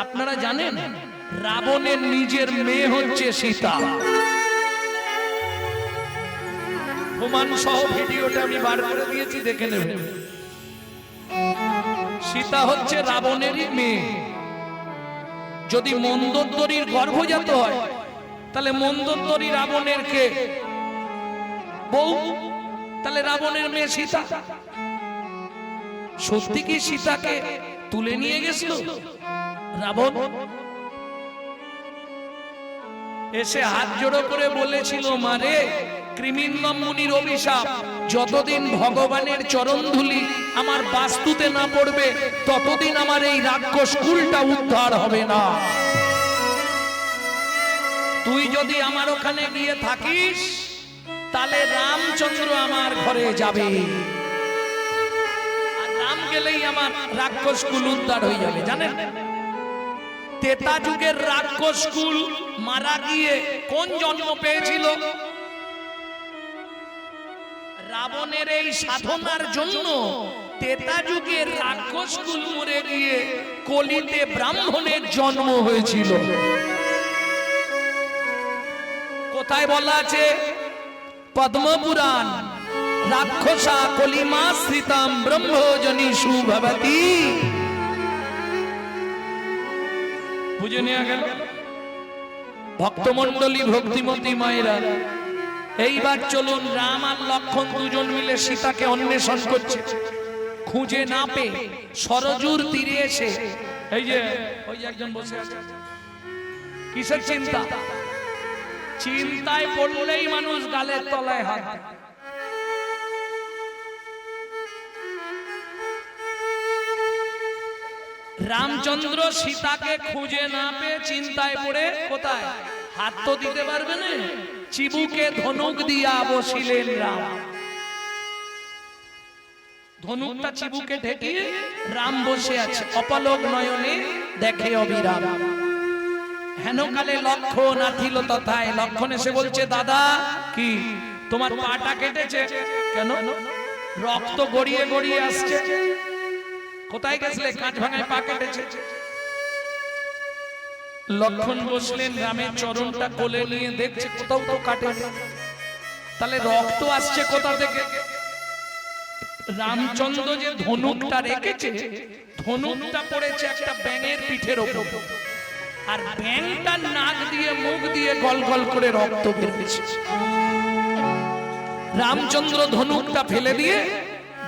আপনারা জানেন রাবণের নিজের মেয়ে হচ্ছে সীতা। প্রমাণ সহ ভিডিওটা আমি বার করে দিয়েছি, দেখে নেবেন। সীতা হচ্ছে রাবণেরই মেয়ে। যদি মন্দোদরীর গর্ভজাত হয় তাহলে মন্দোদরী রাবণের কে বউ, তাহলে রাবণের মেয়ে সীতা। সত্যি কি সীতাকে তুলে নিয়ে গেছিল রাবণ? এসে হাত জোড়ো করে বলেছিল, মারে কৃমিন্নম মুনির অভিশাপ, যতদিন ভগবানের চরণধুলি আমার বাস্তুতে না পড়বে ততদিন আমার এই রাক্ষস কুলটা উদ্ধার হবে না। তুই যদি আমার ওখানে গিয়ে থাকিস তাহলে রামচন্দ্র আমার ঘরে যাবে, আর রাম গেলেই আমার রাক্ষস কুল উদ্ধার হয়ে যাবে। জানেন ত্রেতা যুগের রাক্ষস কুল মারা গিয়ে কোন জন্ম পেয়েছিল? রাবণের এই সাধনার জন্য ত্রেতা যুগের রাক্ষস কুল মরে গিয়ে কলিতে ব্রাহ্মণের জন্ম হয়েছিল। কোথায় বলা আছে? পদ্মপুরাণ, রাক্ষসা কলিমাশ্রিতাম ব্রহ্মজনীষু ভবতি। বুঝে নেওয়া গেল? ভক্তমণ্ডলী, ভক্তিমতী মায়েরা, এইবার চলুন রাম আর লক্ষ্মণ দুজন মিলে সীতাকে অন্বেষণ করছে। খুঁজে না পেয়ে সরজুর তীরে এসে, এই যে ওই একজন বসে আছে, কিসের চিন্তা? চিন্তায় পড়লেই মানুষ গালের তলায় হাত। রামচন্দ্র সীতাকে খুঁজে না পেয়ে চিন্তায় পড়ে কোথায়? হাত তো দিতে পারবে না, চিবুকে ধনুক দিয়া বসিলেন রাম। ধনুকটা চিবুকে ঢেকিয়ে রাম বসে আছে, অপলক নয়নে দেখে অবিরাম। হেনকালে লক্ষণ আথিল তথায়। লক্ষণ এসে বলছে, দাদা কি তোমার পাটা কেটেছে কেন? রক্ত গড়িয়ে গড়িয়ে আসছে। কোথায় গেছিলে? কাঁচ ভাঙায় পা কেটেছে। লক্ষণ বসলেন, রামের চরণটা কোলে নিয়ে দেখছে কোথাও তো কাটে, তাহলে রক্ত আসছে কোথা থেকে? রামচন্দ্র যে ধনুকটা রেখেছে, ধনুকটা পড়েছে একটা ব্যাঙের পিঠের ওপর, আর ব্যাঙটা নাক দিয়ে মুখ দিয়ে গল গল করে রক্ত বেরিয়েছে। রামচন্দ্র ধনুকটা ফেলে দিয়ে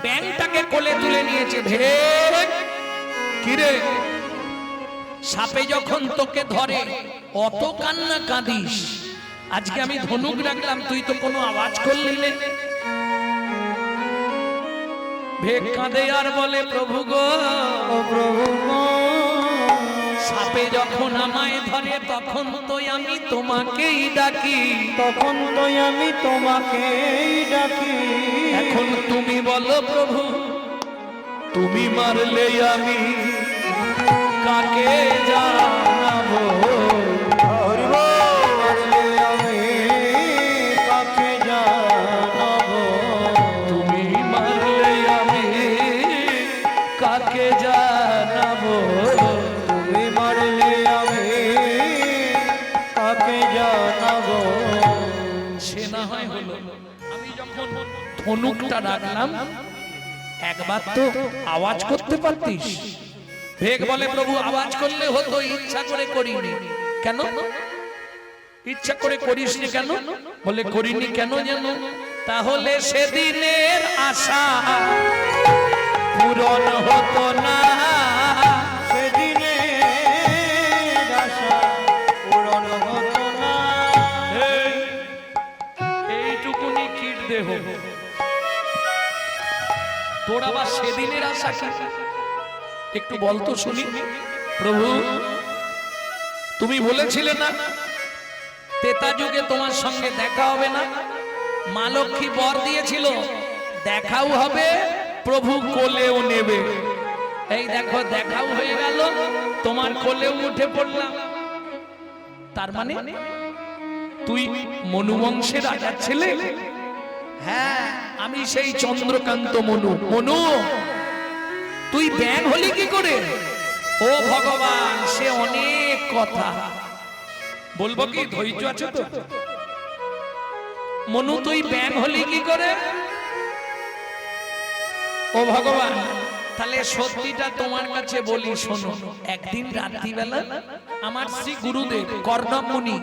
ব্যাঙটাকে কোলে তুলে নিয়েছে। ভেক কিরে, সাপে যখন তোকে ধরে অত কান্না কাঁদিস, আজকে আমি ধনুক রাখলাম তুই তো কোনো আওয়াজ করলি না। ভেক কাঁদে আর বলে, প্রভু গো, প্রভু গো, সাপে যখন আমায় ধরে তখন তো আমি তোমাকেই ডাকি, তখন তো আমি তোমাকেই ডাকি। এখন তুমি বলো প্রভু, তুমি মারলে আমি কাকে জানাবো? মারলে আমি কাকে জানাবো? তুমি মারলে আমি কাকে জানাবো? তুমি মারলে আমি কাকে জানাবো? সে না হয় হলো, আমি যখন ধনুকটা রাখলাম একবার তো আওয়াজ করতে পারতিস। ভেক বলে, প্রভু আওয়াজ করলে হতো, ইচ্ছা করে করিনি। কেন ইচ্ছা করে করিসনি কেন? বলে করিনি কেন জানো? তাহলে সেদিনের আশা পূরণ হতো না, সেদিনের আশা পূরণ হতো না। এইটুকুনি কীট দেহ, তোর আবার সেদিনের আশা কি? একটু বলতো শুনি। প্রভু তুমি বলেছিলে না ত্রেতা যুগে তোমার সঙ্গে দেখা হবে না? মা লক্ষ্মী বর দিয়েছিল, দেখাও হবে, প্রভু কোলেও নেবে। এই দেখো দেখাও হয়ে গেল, তোমার কোলেও উঠে পড়লাম। তার মানে তুই মনু বংশের রাজার ছেলে? হ্যাঁ, আমি সেই চন্দ্রকান্ত মনু। মনু তুই ব্যাং হলি কি করে? ও ভগবান, সে অনেক কথা বলবো, কি ধৈর্য আছে তো? মনু তুই ব্যাং হলি কি করে? ও ভগবান, তাহলে সত্যিটা তোমার কাছে বলি, শোনো। একদিন রাত্রিবেলা আমার শ্রী গুরুদেব কর্দম মুনি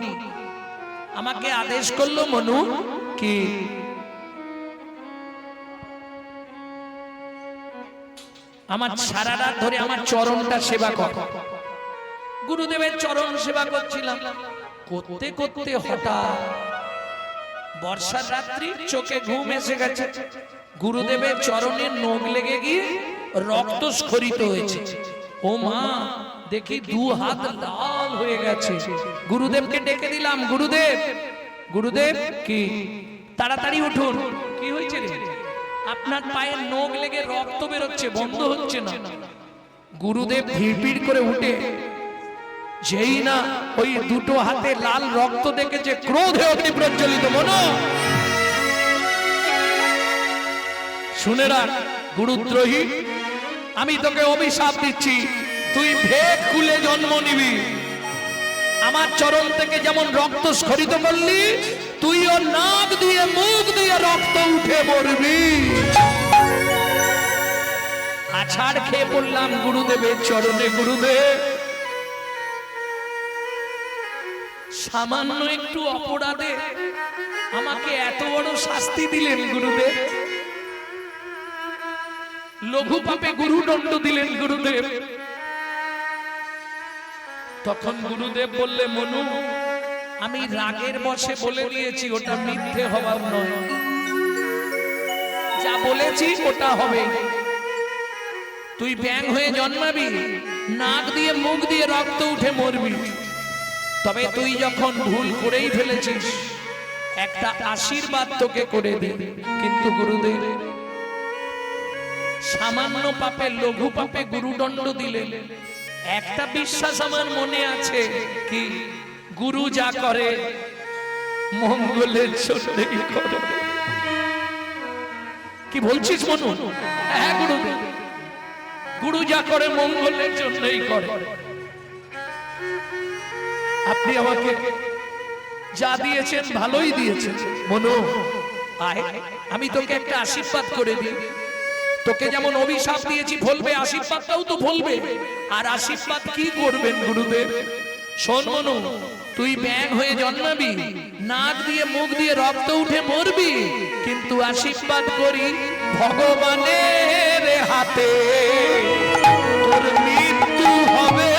আমাকে আদেশ করলো, মনু কি আমার সারা রাত ধরে আমার চরণটা সেবা কর। গুরুদেবের চরণ সেবা করছিলাম, করতে করতে হঠাৎ বর্ষার রাত্রি, চোখে ঘুম এসে গেছে। গুরুদেবের চরণে নখ লেগে গিয়ে রক্ত স্খলিত হয়েছে। ও মা, দেখি দু হাত লাল হয়ে গেছে। গুরুদেবকে ডেকে দিলাম, গুরুদেব, গুরুদেব কি, তাড়াতাড়ি উঠুন। কি হয়েছে রে? আপনার পায়ে নখ লেগে রক্ত বেরোচ্ছে, বন্ধ হচ্ছে না। গুরুদেব ভিড় করে উঠে, যেই না ওই দুটো হাতে লাল রক্ত দেখেছে, ক্রোধে অগ্নি প্রজ্বলিত। মনো, শুনে রাখ গুরুদ্রোহী, আমি তোকে অভিশাপ দিচ্ছি, তুই ভেদ খুলে জন্ম নিবি। আমার চরণ থেকে যেমন রক্ত স্খলিত করলি, তুইও নাক দিয়ে মুখ দিয়ে রক্ত উঠে মরবি। আছাড় খেয়ে পড়লাম গুরুদেবের চরণে। গুরুদেব, সামান্য একটু অপরাধে আমাকে এত বড় শাস্তি দিলেন গুরুদেব, লঘু পাপে গুরুদণ্ড দিলেন গুরুদেব। তখন গুরুদেব বললে, মনু, আমি রাগের বশে বলে দিয়েছি, ওটা মিথ্যে হবার নয়, যা বলেছি ওটা হবে। তুই ব্যাং হয়ে জন্মাবি, নাক দিয়ে মুখ দিয়ে রক্ত উঠে মরবি। তবে তুই যখন ভুল করেই ফেলেছিস, একটা আশীর্বাদ তোকে করে দে। কিন্তু গুরুদেব, সামান্য পাপে, লঘু পাপে গুরুদণ্ড দিলেন। একটা বিশ্বাস আমার মনে আছে, কি গুরু যা করে মঙ্গলের জন্যই করে। কি বলছিস মনু? হ্যাঁ গুরুদেব, গুরু যা করে মঙ্গলের জন্যই করে। আপনি আমাকে যা দিয়েছেন ভালোই দিয়েছেন। মনু, আয়, আমি তোকে একটা আশীর্বাদ করে দিই। তোকে যেমন অভিশাপ দিয়েছি ফলবে, আশীর্বাদটাও তো ফলবে। আর আশীর্বাদ কি করবেন গুরুদেব? শোন মনু, তুই ব্যাং হয়ে জন্মাবি, নাক দিয়ে মুখ দিয়ে রক্ত উঠে মরবি, কিন্তু আশীর্বাদ করি ভগবানের হাতে তোর মৃত্যু হবে।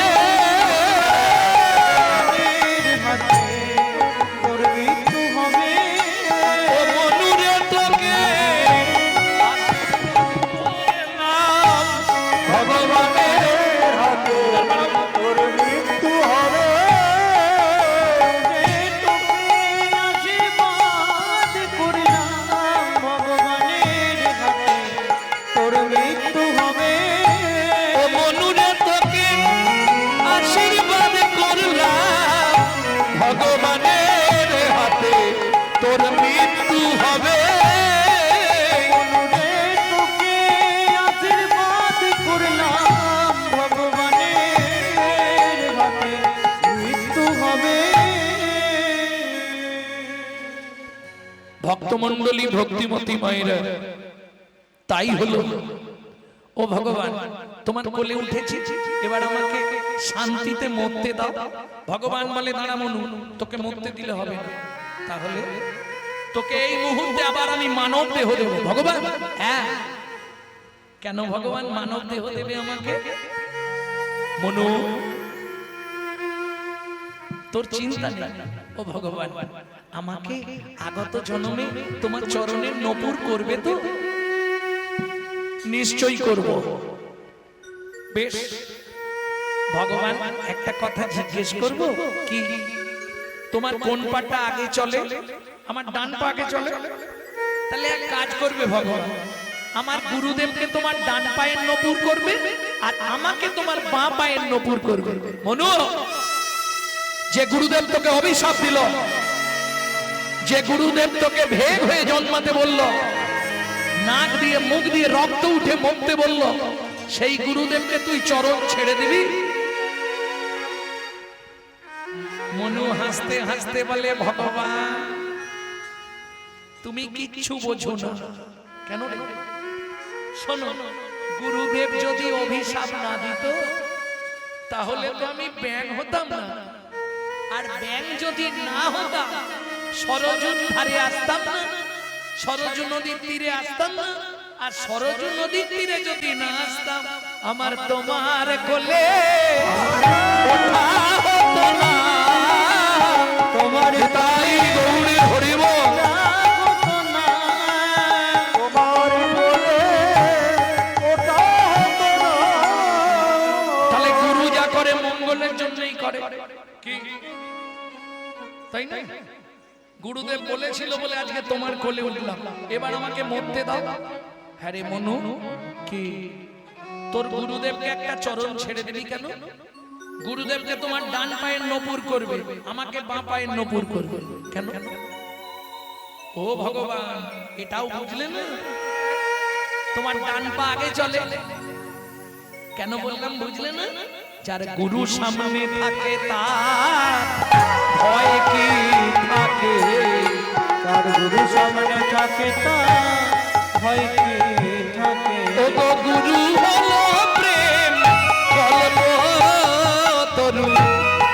ভক্তমণ্ডলী, ভক্তিমতী মায়েরা, তাই হলো। ও ভগবান, তোমার কোলে উঠেছি, এবার আমাকে শান্তিতে মরতে দাও। ভগবান বলে, দাঁড়া মনু, তোকে মরতে দিলে হবে না, তাহলে তোকে এই মুহূর্তে আবার আমি মানব দেহ দেব। ভগবান, হ্যাঁ, কেন ভগবান মানব দেহ দেবে আমাকে? মনু, তোর চিন্তা নেই। ও ভগবান, আমাকে আগত জন্মে তোমার চরণের নপুর করবে তো? নিশ্চয়ই করব। বেশ ভগবান, একটা কথা জিজ্ঞেস করব, কি তোমার কোন পাটা আগে চলে? আমার ডান পা আগে চলে। তাহলে এক কাজ করবে ভগবান, আমার গুরুদেবকে তোমার ডান পায়ের নপুর করবে, আর আমাকে তোমার বাঁ পায়ের নপুর করবে। মনু, যে গুরুদেব তোকে অভিশাপ দিল, যে গুরুদেব তোকে ভেগ হয়ে জন্মাতে বলল, নাক দিয়ে মুখ দিয়ে রক্ত উঠে মরতে বলল, সেই গুরুদেবকে তুই চরণ ছেড়ে দিবি? মনু হাসতে হাসতে বলে, ভগবান তুমি কিচ্ছু বোঝো না। কেন রে? শোনো, গুরুদেব যদি অভিশাপ না দিত তাহলে তো আমি ব্যাঙ হতাম না, আর ব্যাঙ যদি না হতাম সরজুর ধারে আসতাম না, সরজু নদীর তীরে আসতাম না, আর সরজু নদীর তীরে যদি না আসতাম আমার তোমার কোলে ওঠা হতো না। তোমার তাই গৌরী হরিব হতো না, তোমার বলে ওটা হতো না। তাহলে গুরু যা করে মঙ্গলের জন্যই করে, কি তাই না? গুরুদেব বলেছিল বলে আজকে তোমার কোলে উঠলাম, এবার আমাকে মরতে দাও। হ্যাঁ রে মনু, কি তোর গুরুদেবকে একটা চরণ ছেড়ে দিবি কেন? গুরুদেবকে তোমার ডান পায়ের নপুর করবে, আমাকে বাঁ পায়ের নপুর করবে কেন? ও ভগবান, এটাও বুঝলে না? তোমার ডান পা আগে চলে কেন বললাম বুঝলে না? যার গুরু সামনে থাকে তার ভয় কি থাকে? তার গুরু সামনে থাকে তার ভয় কি থাকে? ও গো গুরু হলো প্রেম কল্প তরু,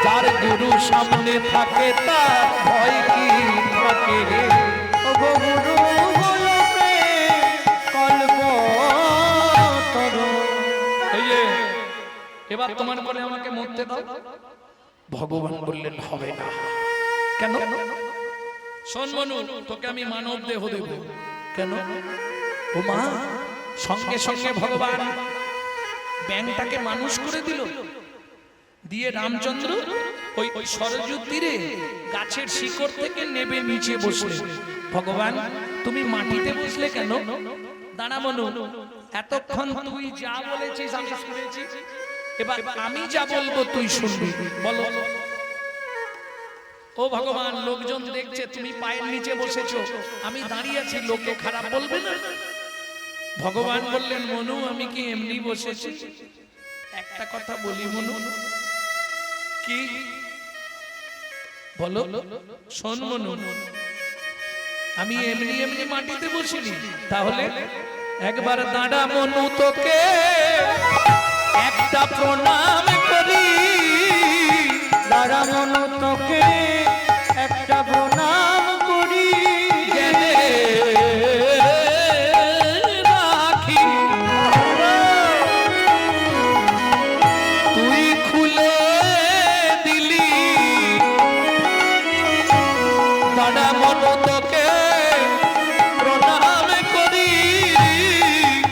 যার গুরু সামনে থাকে তার ভয় কি থাকে? ও গো গুরু হলো প্রেম কল্পতরু। এই যে এবার তোমার বলে আমাকে মরতে দাও। ভগবান বললেন হবে না। কেন? শোন মনু, তোকে আমি মানব দেহ দেব। কেন? ও মা, সঙ্গে সঙ্গে ভগবান ব্যাংটাকে মানুষ করে দিল, দিয়ে রামচন্দ্র ওই সরজু তীরে গাছের শিকড় থেকে নেবে নিচে বসলে। ভগবান তুমি মাটিতে বসলে কেন? দাঁড়া মনু, এতক্ষণ তুই যা বলেছিস আমি শুনেছি, এবার আমি যা বলবো তুই শুনবি। বলো। ও ভগবান, লোকজন দেখছে তুমি পায়ের নিচে বসেছো, আমি দাঁড়িয়ে আছি, লোকে খারাপ বলবে না? ভগবান বললেন মনু আমি কি এমনি বসেছি? একটা কথা বলি মনু, কি বলো? শোন মনু, আমি এমনি এমনি মাটিতে বসিনি। তাহলে একবার দাঁড়া মনু, তোকে একটা প্রণাম করি। দাঁড়া মনু, তোকে একটা প্রণাম করি। জ্ঞানে রাখি তুই খুলে দিলি, দাঁড়া মনু তোকে প্রণাম করি।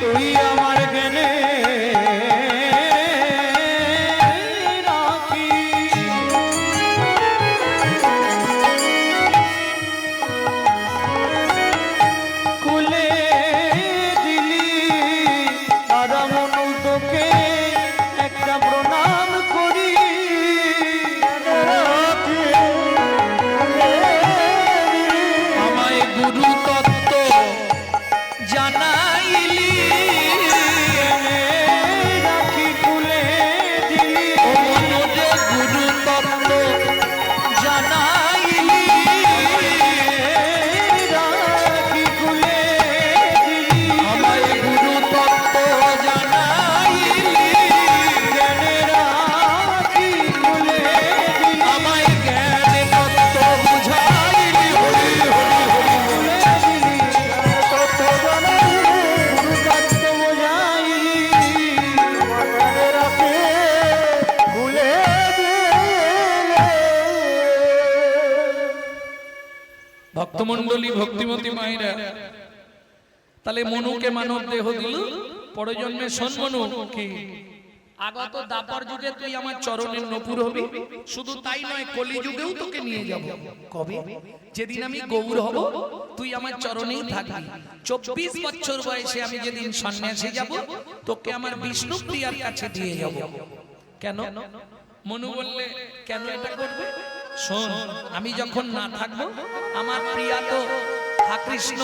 তুই আমার জ্ঞানে রাখি। খুলে দিলি, দাদা মনু তোকে একটা প্রণাম করি। আমায় গুরু তত্ত্ব জানাইলি, রাখি খুলে দিলি, ও মনু যে গুরু তত্ত্ব জানাইলি। রাখি খুলে দিলি, আমায় গুরু তত্ত্ব জানাইলি, জ্ঞানে রাখি খুলে দিলি, আমায় জ্ঞান তত্ত্ব বুঝাইলি। হরি হরি হরি খুলে দিলি, তত্ত্ব জানাইলি, গুরু তত্ত্ব বোঝাইলি, জ্ঞানে রাখি খুলে দিলি। ভক্তমণ্ডলী, ভক্তিমতী মায়েরা, তাহলে মনুকে মানব দেহ দিল, পরজন্মে শোন মনু, কি আগত দাপর যুগে তুই আমার চরণের নপুর হবি। শুধু তাই নয়, কলি যুগেও তোকে নিয়ে যাব। কবে? যেদিন আমি গৌর হব তুই আমার চরণেই থাকবি। 24 বছর বয়সে আমি যেদিন সন্ন্যাসী যাব তোকে আমার বিষ্ণু প্রিয়ার কাছে দিয়ে যাব। কেন? মনু বললে কেন এটা করবে? শোন, আমি যখন না থাকবো আমার প্রিয়া তো হা কৃষ্ণ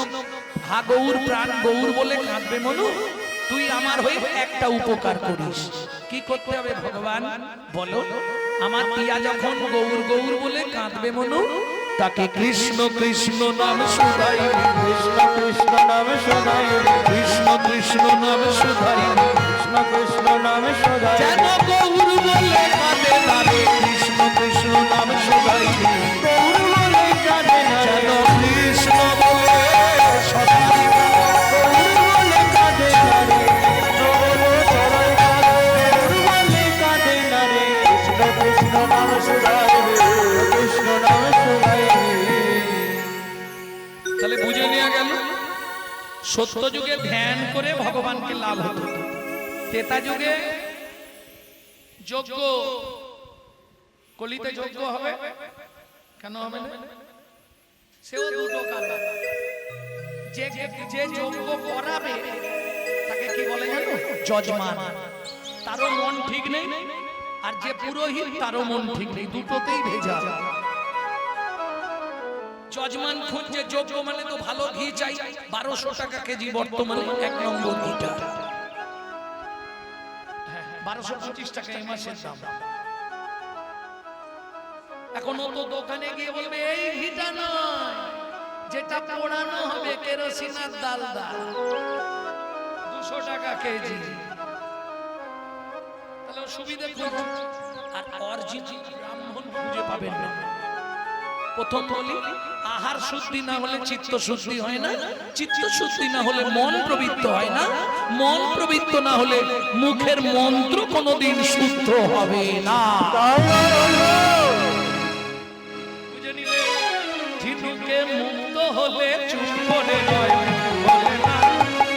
হা গৌর প্রাণ গৌর বলে কাঁদবে মনু। তুই আমার হয়ে একটা উপকার করিস। কি করতে হবে ভগবান বলো? আমার টিয়া যখন গৌর গৌর বলে কাঁদবে মনু, তাকে কৃষ্ণ কৃষ্ণ নাম শুধাই, কৃষ্ণ কৃষ্ণ নাম শোনাই, কৃষ্ণ কৃষ্ণ নাম শুধাই, কৃষ্ণ কৃষ্ণ নাম শোনাই, যেন গৌর বলে কাঁদে না রে, কৃষ্ণ কৃষ্ণ নাম শুধাই, গৌর বলে কাঁদে না রে, যেন কৃষ্ণ বলে সদাই গৌর বলে কাঁদে না রে, কৃষ্ণ বলে সদাই কাঁদে, গৌর বলে কাঁদে না রে, কৃষ্ণ কৃষ্ণ নাম শোনাই রে, কৃষ্ণ নাম শোনাই রে। তাহলে বুঝে নেওয়া গেল সত্য যুগে ধ্যান করে ভগবানকে লাভ হতো, ত্রেতা যুগে যজ্ঞ, কলিতে যজ্ঞ হবে কেন হবে না? সেও দুটো কারণ। যে যে যজ্ঞ করাবে তাকে কি বলে জানো? যজমান। তারও মন ঠিক নেই, আর যে পুরোহিত তারও মন ঠিক নেই, দুটোতেই ভেজা। যজমান খুঁজছে যজ্ঞ মানে তো ভালো ঘি চাই, 1200 টাকা কেজি বর্তমানে 1 নম্বর ঘিটা, 1225 টাকা এই মাসের দাম। এখন ও তো দোকানে গিয়ে বলবে এই ঘিটা নয়, যেটা পোড়ানো হবে কেরোসিন আর ডালদা, 200 টাকা কেজি। তাহলে ও সুবিধা খুঁজছে, আর অরিজিনাল ব্রাহ্মণ খুঁজে পাবেন না। প্রথম বলি, আহার শুদ্ধি না হলে চিত্ত শুদ্ধি হয় না, চিত্ত শুদ্ধি না হলে মন প্রবৃত্ত হয় না, মন প্রবৃত্ত না হলে মুখের মন্ত্র কোনোদিন শুদ্ধ হবে না। বুঝে নিলে? ঝিনুকে মুক্ত হলে চুপ করে নয় বলে না,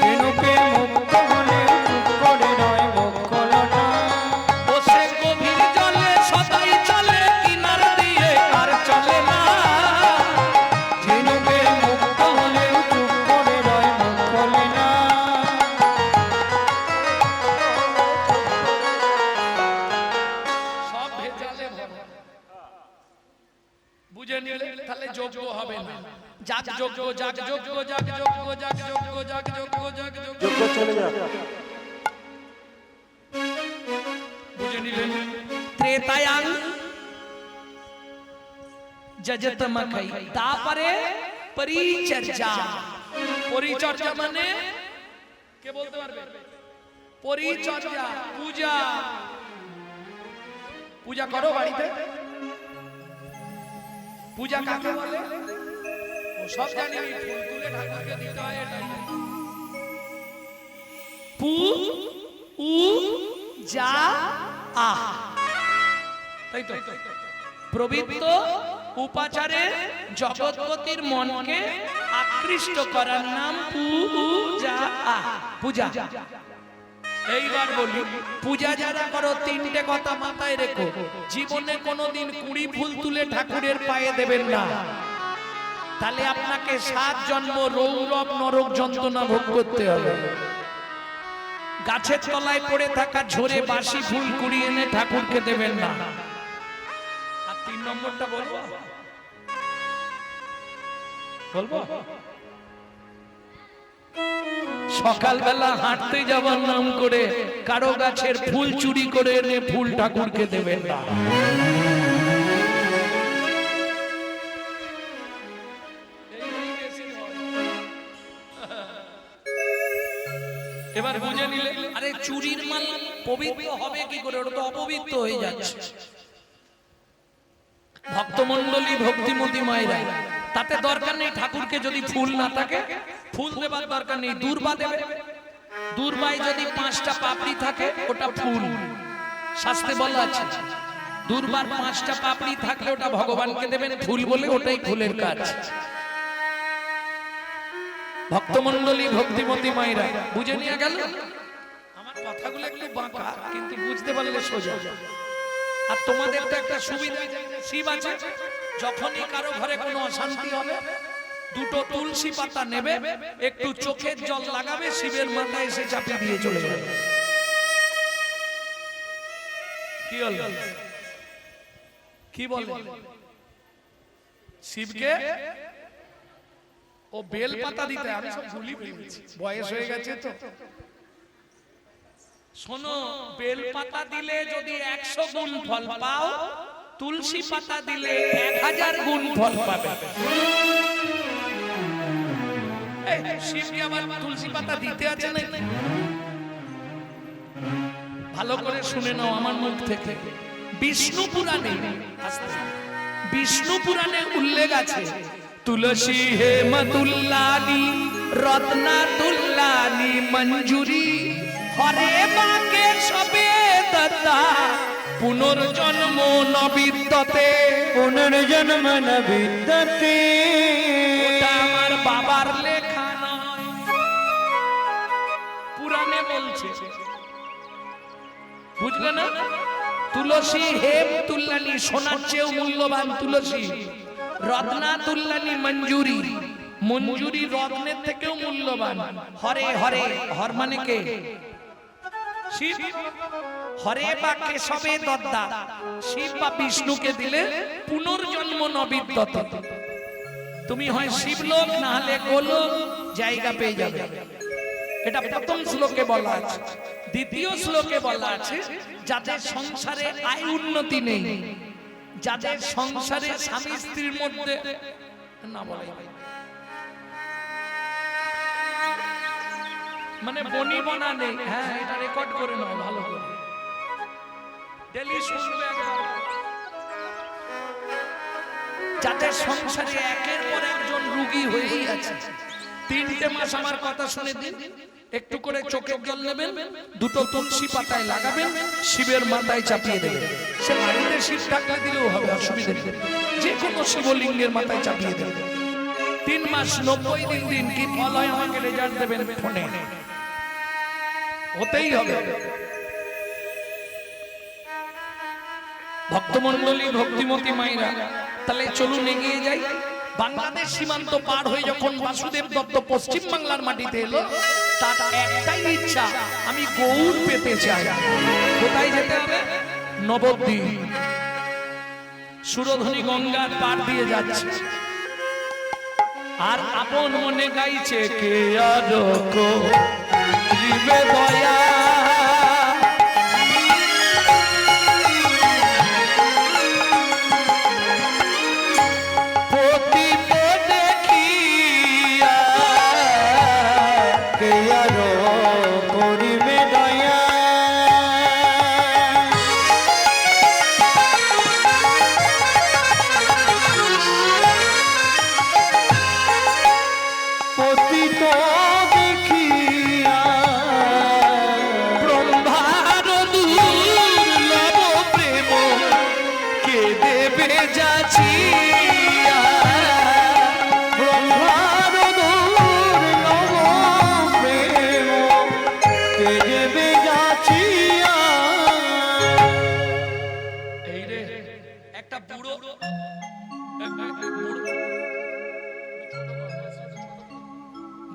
ঝিনুকে মুক্ত হলে চুপ করে নয় মুখ খোলো না, বসে গভীর জলে সদাই চলে কিনার দিয়ে আর চলে না। ঝিনুকে মুক্ত হলে চুপ করে নয় মুখ খোলে না, সব ভেজালে ভরা। বুঝে নিলে? তাহলে যোগ্য হবে না। যাক যোগ্য, যাক যোগ্য, যাক যোগ্য, যাক যোগ্য, যাক যোগ্য, যাক যোগ্য। যোগ্য চলে যা। বুঝে নিলেন? ত্রেতায়াং যজতমকై, তারপরে পরিচর্যা। পরিচর্যা মানে কে বলতে পারবে? পরিচর্যা, পূজা। পূজা করো বাড়িতে? পূজা কাকে বলে? ও সব জানি, ফুল তুলে ঠাকুরকে দিতে হয়, এটাই। পু উ যা আহ, তাই তো? প্রবৃত্ত উপাচারে জগৎপতির মনকে আকৃষ্ট করার নাম পূজা। পূজা। এইবার বলি, পূজা যারা করো তিনটে কথা মাথায় রেখো। জীবনে কোনোদিন কুড়ি ফুল তুলে ঠাকুরের পায়ে দেবেন না, তাহলে আপনাকে 7 জন্ম রৌরব নরক যন্ত্রণা ভোগ করতে হবে। গাছের তলায় পড়ে থাকা ঝরে বাসি ফুল কুড়িয়ে এনে ঠাকুরকে দেবেন না। আর 3 নম্বরটা বলবো, বলবো সকালবেলা হাঁটতে যাওয়ার নাম করে কারো গাছের ফুল চুরি করে এনে ফুল ঠাকুরকে দেবেন না। এবার বুঝে নিলে? আরে চুরির মাল পবিত্র হবে কি করে? ওটা তো অপবিত্র হয়ে যাচ্ছে। ভক্তমণ্ডলী, ভক্তিমতী মায়েরা, তাতে দরকার নেই ঠাকুরকে যদি ফুল না থাকে, ফুল দেবার দরকার নেই, দূর্বা দেবে। দূর্বায় যদি 5টা পাপড়ি থাকে ওটা ফুল, শাস্ত্রে বলা আছে। দূর্বার 5টা পাপড়ি থাকলে ওটা ভগবানকে দেবেন ফুল বলে, ওটাই ফুলের কাজ। ভক্তমণ্ডলী, ভক্তিমতী মায়েরা, বুঝে নিয়ে গেল? আমার কথাগুলো একটু বাঁকা, কিন্তু বুঝতে পারলে সোজা। আর তোমাদের তো একটা সুবিধা, শিব আছে। যখনই কারো ঘরে কোনো অশান্তি হবে, 2টো তুলসী পাতা নেবে, একটু চোখের জল লাগাবে, শিবের মাথায় এসে চাপিয়ে দিয়ে চলে যাবে। কি হল? কি বলে? শিবকে ও বেল পাতা দিতে, আমি সব ভুলি ফেলেছি, বয়স হয়ে গেছে তো। শোনো, বেল পাতা দিলে যদি 100 গুণ ফল পাও, তুলসী পাতা দিলে 1000 গুণ ফল পাবে। এই শিবজি আবার তুলসী পাতা দিতে আছে না? ভালো করে শুনে নাও আমার মুখ থেকে। বিষ্ণু পুরাণে, বিষ্ণু পুরাণে উল্লেখ আছে, তুলসী হেমতুল্লানি রত্নাতুল্লানি মঞ্জুরি হরে বাকে সবে দত্তা পুনর্জন্ম নবিদ্যতে। পুনর্জন্ম ন বিদ্যতে। ওটা আমার বাবার লেখা নয়, পুরাণে বলছে, বুঝলে না? তুলসী হেম তুল্লানি, সোনার চেয়েও মূল্যবান তুলসী। রত্নাতুল্লানি মঞ্জুরি, মঞ্জুরি রত্নের থেকেও মূল্যবান। হরে হরে, হর মানে কে? শিব। হরে বা কেশবে দত্তা, শিব বা বিষ্ণুকে দিলে পুনর্জন্ম নবিদ্যতে। তুমি হয় শিবলোক না হলে গোলোক জায়গা পেয়ে যাবে। এটা প্রথম শ্লোকে বলা আছে। দ্বিতীয় শ্লোকে বলা আছে, যাদের সংসারে আয় উন্নতি নেই, যাদের সংসারে স্বামী স্ত্রীর মধ্যে না বলে মানে বনিবনা নেই। হ্যাঁ, এটা রেকর্ড করে নাও ভালো করে, ডেলি শুনবে একবার। যাদের সংসারে একের পর একজন রোগী হয়েই আছে, 3টে মাস আমার কথা শুনে দিন, একটু করে চোখের জল নেবেন, 2টো তুলসী পাতায় লাগাবেন, শিবের মাথায় চাপিয়ে দেবেন। সে বাড়িতে শিব থাকলে দিলেও হবে, অসুবিধা নেই, যে কোনো শিবলিঙ্গের মাথায় চাপিয়ে দেবেন। 3 মাস 90 দিন দিন, কি ফল হয় আমাকে রেজাল্ট দেবেন ফোনে, হতেই হবে। ভক্তমণ্ডলী, ভক্তিমতী মায়েরা, তাহলে চলুন এগিয়ে যাই। বাংলাদেশ সীমান্ত পার হয়ে যখন বাসুদেব দত্ত পশ্চিম বাংলার মাটিতে এলো, তার একটাই ইচ্ছা, আমি গৌর পেতে চাই। কোথায় যেতে হবে? নবদ্বীপ। সুরধ্বনি গঙ্গার পার দিয়ে যাচ্ছে, আর আপন মনে গাইছে, কে আর করিবে দয়া,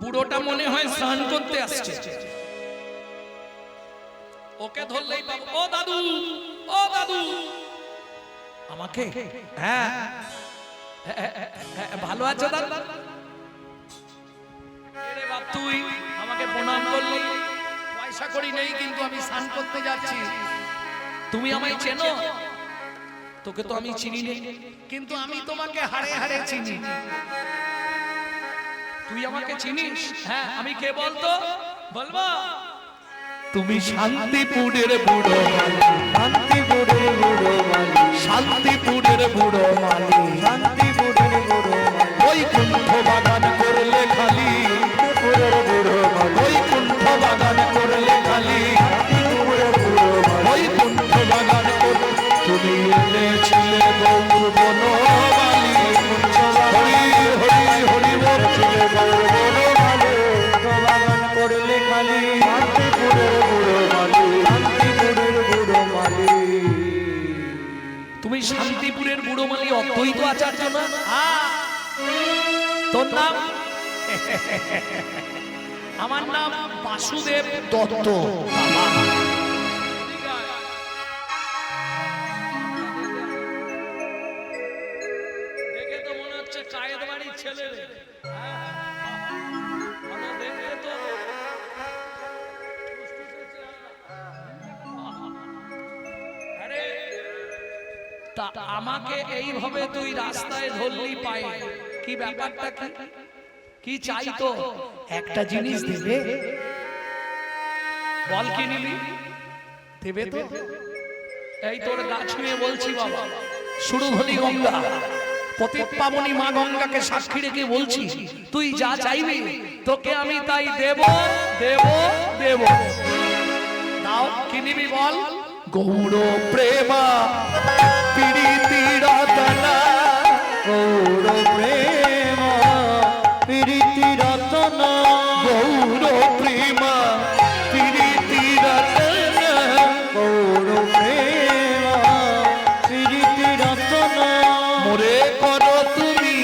বুড়োটা মনে হয় স্নান করতে আসছে, ওকে ধরলেই বাবু, ও দাদু, ও দাদু, আমাকে? হ্যাঁ, ভালো আছো দাদু? আরে বাপ, তুই আমাকে প্রণাম করলি, পয়সা করি নেই কিন্তু আমি স্নান করতে যাচ্ছি, তুমি আমায় চেনো? তোকে তো আমি চিনি নেই, কিন্তু আমি তোমাকে হাড়ে হাড়ে চিনি। তুই আমাকে চিনিস? হ্যাঁ, আমি কে বলতো? বলবো, তুমি শান্তিপুরের বুড়ো মালি, শান্তিপুরের বুড়ো মালি, শান্তিপুরের বুড়ো মালি, শান্তিপুরের বুড়ো মালি, ওই কুণ্ঠ বাগান করলে খালি, শান্তিপুরের বুড়ো মালি, ওই কুণ্ঠ বাগান করলে খালি, শান্তিপুরের বুড়ো মালি, ওই কুণ্ঠ বাগান করলে তুমি এনেছিলে গৌর বনমালী, হরি হরি হরি বল ছিলে গৌর বনমালী, বাগান করলে খালি, শান্তিপুরের বুড়ো মালি, শান্তিপুরের বুড়ো মালি। তুমি শান্তিপুরের বুড়ো মালি অদ্বৈত আচার্য না? তোর নাম? আমার নাম বাসুদেব দত্ত। দেখে তো মনে হচ্ছে কায়েদ বাড়ির ছেলে রে। দেখলে তো তা আমাকে এইভাবে তুই রাস্তায় ধরলি পায়ে, কি ব্যাপারটা কি? কি চাই তো? একটা জিনিস দেবে, বল কি নিবি? দেবে তো? এই তোর গাছ নিয়ে বলছি বাবা, সুরধনী গঙ্গা, পতিত পাবনী মা গঙ্গাকে সাক্ষী রেখে বলছি, তুই যা চাইবি তোকে আমি তাই দেব দেব দেব। দাও, কি নিবি বল? গৌর প্রেমা প্রীতি রতনা, গৌর প্রেম প্রীতি রতন, গৌর প্রেমা প্রীতি রতনা, গৌর প্রেম প্রীতি রতন, মোরে করো তুমি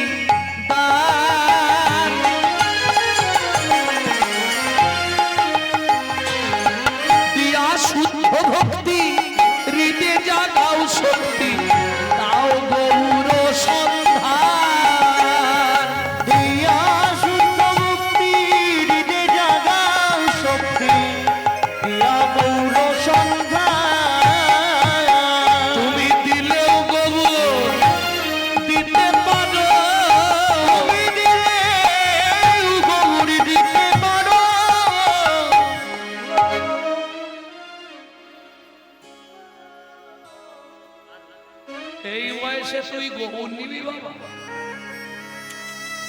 দান, দিয়া শুদ্ধ ভক্তি, হৃদে জাগাও শক্তি, দাও গৌর সন্ধান। দিয়া শুদ্ধ মুক্তি, হৃদে জাগাও শক্তি, দিয়া গৌর সন্ধান। তুমি দিলেও গৌর দিতে পারো, তুমি দিলেও গৌর দিতে পারো। এই বয়সে তুই গৌর নিবি বাবা?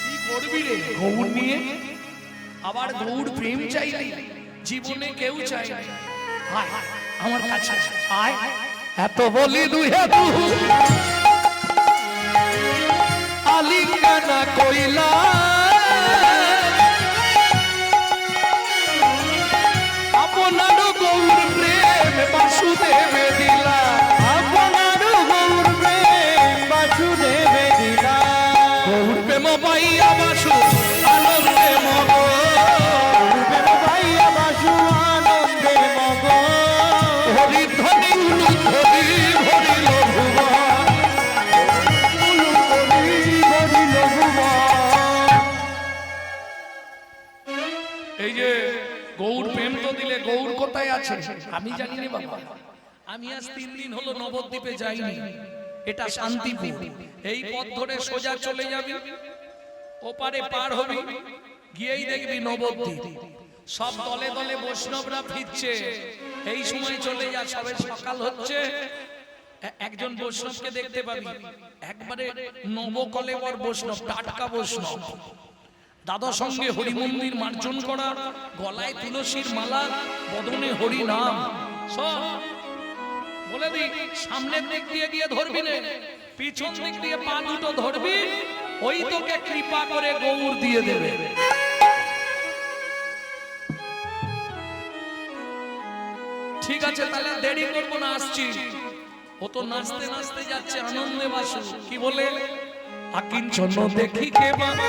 কি করবি রে গৌর নিয়ে? আবার গৌর প্রেম চাইলি? জীবনে কেউ চাই না। আয় আমার কাছে আয়, এত বলি দুহে তু আলিঙ্গনা কইলা, আপনার গৌর প্রেম বাসুদেবে দিলা, আপনার গৌর প্রেম বাসুদেবে দিলা, গৌর প্রেম পাইয়া বাসু আনন্দে মগ, গৌর প্রেম পাইয়া বাসু আনন্দে মগ, হরি ধ্বনি উলুধ্বনি ভরিল ভুবন, ভরিল ভুবন। এই যে গৌর প্রেম তো দিলে, গৌর কোথায় আছে আমি জানি না বাবা। আমি আজ 3 দিন হলো নবদ্বীপে যাইনি, এটা শান্তিপুর। এই পথ ধরে সোজা চলে যাবি, ওপারে পার হবি, গিয়েই দেখবি নবদ্বীপ। সব দলে দলে বৈষ্ণবরা ফিরছে, এই সময় চলে যা, সবে সকাল হচ্ছে। একজন বৈষ্ণবকে দেখতে পাবি, একবারে নবকলেবর বৈষ্ণব, টাটকা বৈষ্ণব, দাদার সঙ্গে হরি মন্দির মার্জন করা, গলায় তুলসীর মালা, বদনে হরি নাম। সব বলে দি, সামনের দিক দিয়ে গিয়ে ধরবি না, পিছন দিক দিয়ে পা দুটো ধরবি, ওই তোকে কৃপা করে গৌর দিয়ে দেবে। ঠিক আছে, তাহলে দেরি করবো না, আসছি। ও তো নাচতে নাচতে যাচ্ছে আনন্দে বাসু, কি বলে? আকিঞ্চন দেখি কে বাবা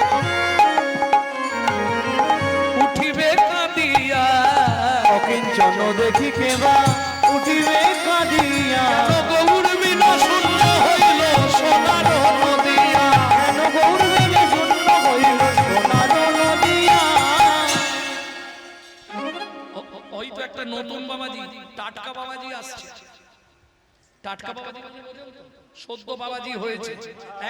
উঠিবে কাঁদিয়া, অকিঞ্চন দেখি কেবা উঠিবে কাঁদিয়া, গৌর বিনা শূন্য হইল সোনার নদিয়া, কেন গৌর বিনে শূন্য হইল সোনার নদিয়া। ওই তো একটা নতুন বাবাজি, টাটকা বাবাজি আসছে। টাটকা বাবাজি সদ্য বাবাজি হয়েছে,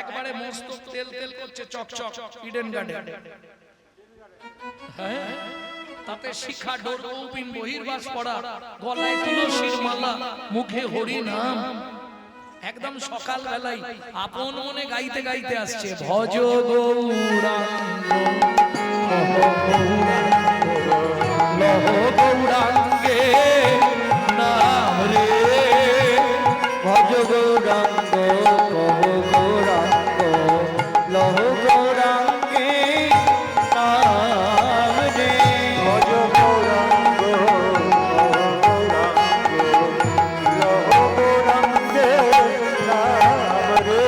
একবারে মস্ত তেল তেল করছে, চকচক, ইডেন গার্ডেন। হ্যাঁ, তাতে শিখা ডোর কৌপিন বহির্বাস পড়া, গলায় তুলসীর মালা, মুখে হরি নাম। একদম সকাল বেলায় আপন মনে গাইতে গাইতে আসছে, ভজ গৌরাঙ্গ লহ গৌরাঙ্গে নাম রে, ভজ গৌরাঙ্গ কহ গৌরাঙ্গ লহ গৌরাঙ্গে নাম রে, ভজ গৌরাঙ্গ লহ গৌরাঙ্গে নাম রে।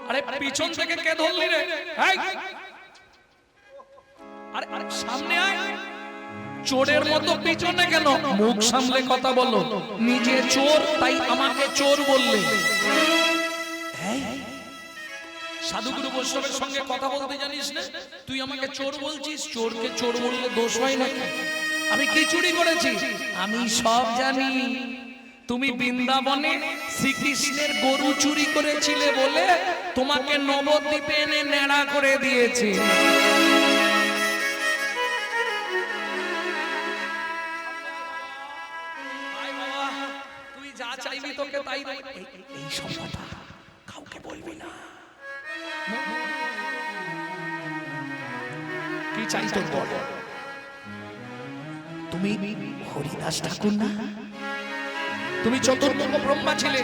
আরে পিছন থেকে কে ধরলি রে? এই! আরে আরে সামনে আয়, চোরের মতো পিছনে কেন? মুখ সামলে কথা বলো, নিজে চোর তাই আমাকে চোর বললে। সাধুগুরু বৈষ্ণবের সঙ্গে কথা বলতে জানিস না, তুই আমাকে চোর বলছিস? চোরকে চোর বললে দোষ হয় নাকি? আমি কি চুরি করেছি? আমি সব জানি, তুমি বৃন্দাবনে শ্রীকৃষ্ণের গরু চুরি করেছিলে বলে তোমাকে নবদ্বীপে এনে ন্যাড়া করে দিয়েছে। তুই যা চাইবি তোকে তাই এই সব কথা কাউকে বলবি না। কি চাই তোর বল। তুমি হরিদাস ঠাকুর না? তুমি চতুর্মুখ ব্রহ্মা ছিলে,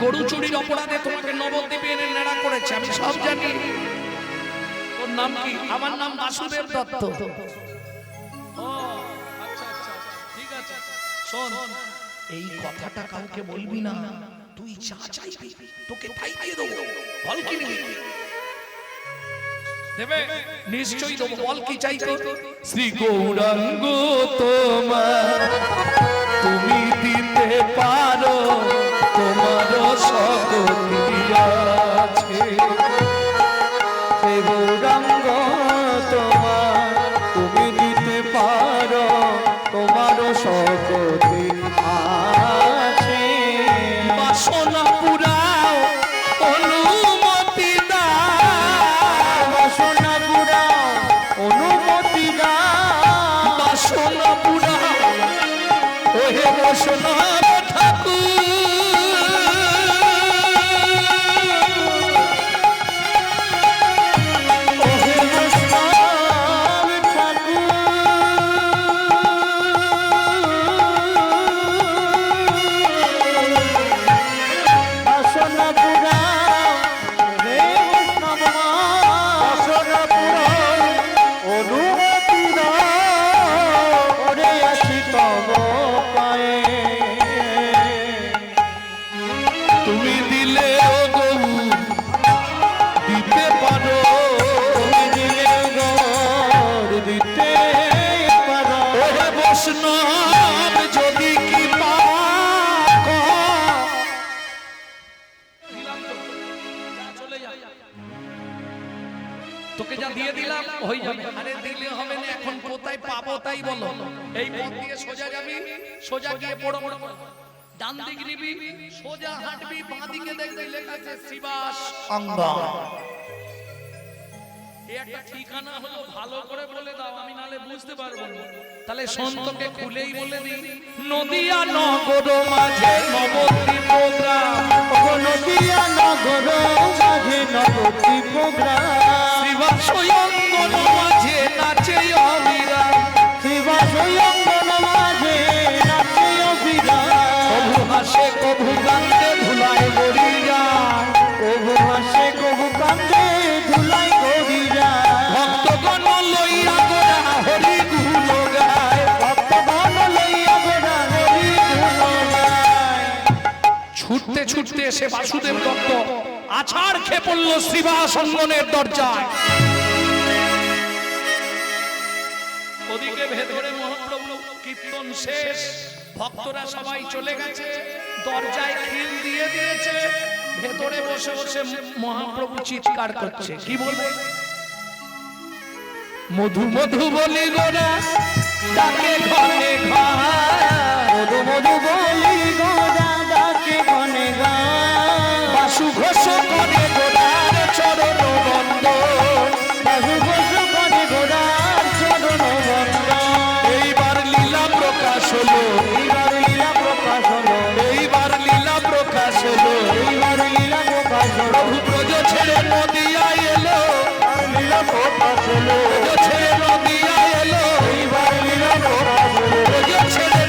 গরু চুরির অপরাধে তোমাকে নবদ্বীপে এনে নেড়া করেছে, আমি সব জানি। তোর নাম কি? আমার নাম বাসুদেব দত্ত। ও আচ্ছা আচ্ছা ঠিক আছে। শোন, এই কথাটা কাউকে বলবি না। তুই যা চাইবি তোকে তাই দিয়ে দেবো। বল কি নিবি? দেবে? নিশ্চয়ই দেবো। বল কি চাইছো? শ্রী গৌরাঙ্গ তোমার তুমি দিতে পারো, তোমার শক্তি আছে। শ্রী গৌরাঙ্গ তোমার তুমি দিতে পারো, তোমার শক্তি আছে। বাসনা পুরাও অনুমতি দাও, বাসনা পুরাও অনুমতি দাও, বাসনা পুরাও ওহে বাসনা ঠাকুর। ওহে বৈষ্ণব ঠাকুর। বাসনা পুরাও হে বৈষ্ণব মা, বাসনা পুরাও অনুমতি দাও, ওরে আছি তব পায়ে। তুমি দিলে ও গৌ দিতে পারো, তুমি দিলে গৌর দিতে পারো, ওহে বৈষ্ণব যদি কি পাক। তোকে যা দিয়ে দিলাম হয়ে যাবে। আরে দিলে হবে না, এখন কোথায় পাবো তাই বলো। এই পথ দিয়ে সোজা যাবি, সোজা গিয়ে বড় বড় ডান দিক নিবি, সোজা হাঁটবি, বাঁ দিকে দেখবি লেখা আছে শিবাস অঙ্গন। এই একটা ঠিকানা হলো, ভালো করে বলে দাও, আমি নালে বুঝতে পারবো না। তাহলে সন্তকে খুলেই বলে দিই। নদিয়া নগর মাঝে নবদ্বীপ গ্রাম, নদিয়া নগর মাঝে নবদ্বীপ গ্রাম, শিবাস অঙ্গন মাঝে নাচে অবিরাম, শিবাস অঙ্গন মাঝে নাচে অবিরাম, কভু হাসে কভু কান্দে ধুলায় গড়ি যায়, কভু হাসে কভু কান্দে ধুলাই গড়ি যায়, ভক্তগণ লইয়া গোরা হরি গুণ গায়, ভক্তগণ লইয়া গোরা হরি গুণ গায়। ছুটতে ছুটতে এসে বাসুদেব দত্ত আছাড় খেয়ে পড়ল শ্রীবাস অঙ্গনের দরজায়। ওদিকে ভেতরে মহাপ্রভু কীর্তন শেষ, ভক্তরা সবাই চলে গেছে, দরজায় খিল দিয়ে দিয়েছে। ভেতরে বসে বসে মহাপ্রভু চিৎকার করছে, কি বলবে? মধু মধু বলি গোরা ডাকে ঘরে ঘর, মধু মধু বলি গোরা ডাকে ঘনে গান, বাসু ঘোষ করে গোরার চরণ বন্দন, বাসু ঘোষ করে গোরার চরণ বন্দন। এইবার লীলা প্রকাশ হলো, এইবার লীলা প্রকাশ হলো, এইবার লীলা প্রকাশ হলো, এইবার লীলা প্রকাশ হলো, প্রভু ব্রজ ছেড়ে নদিয়া এলো, লীলা প্রকাশ হলো, ব্রজ ছেড়ে নদিয়া এলো, এইবার লীলা প্রকাশ হলো। ব্রজ ছেড়ে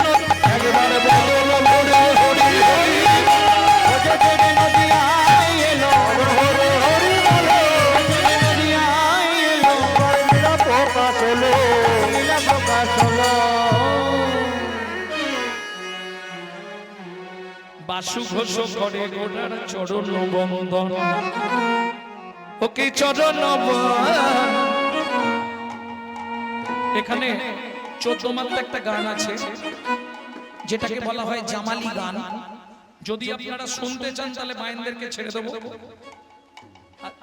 একবার বদল মোরে হরি হরি, ব্রজ ছেড়ে নদিয়ায় এলো, হরি হরি বলো, ছেড়ে নদিয়ায় এলো, লীলা প্রকাশ হলো, লীলা প্রকাশ হলো। বাসু ঘোষ করে গোরার চরণ বন্দন, ওকে চরণ বন্দন। এখানে 14 মাত্রা একটা গান আছে যেটাকে বলা হয় জামালি গান। যদি আপনারা শুনতে চান তাহলে মায়েনদেরকে ছেড়ে দেবো,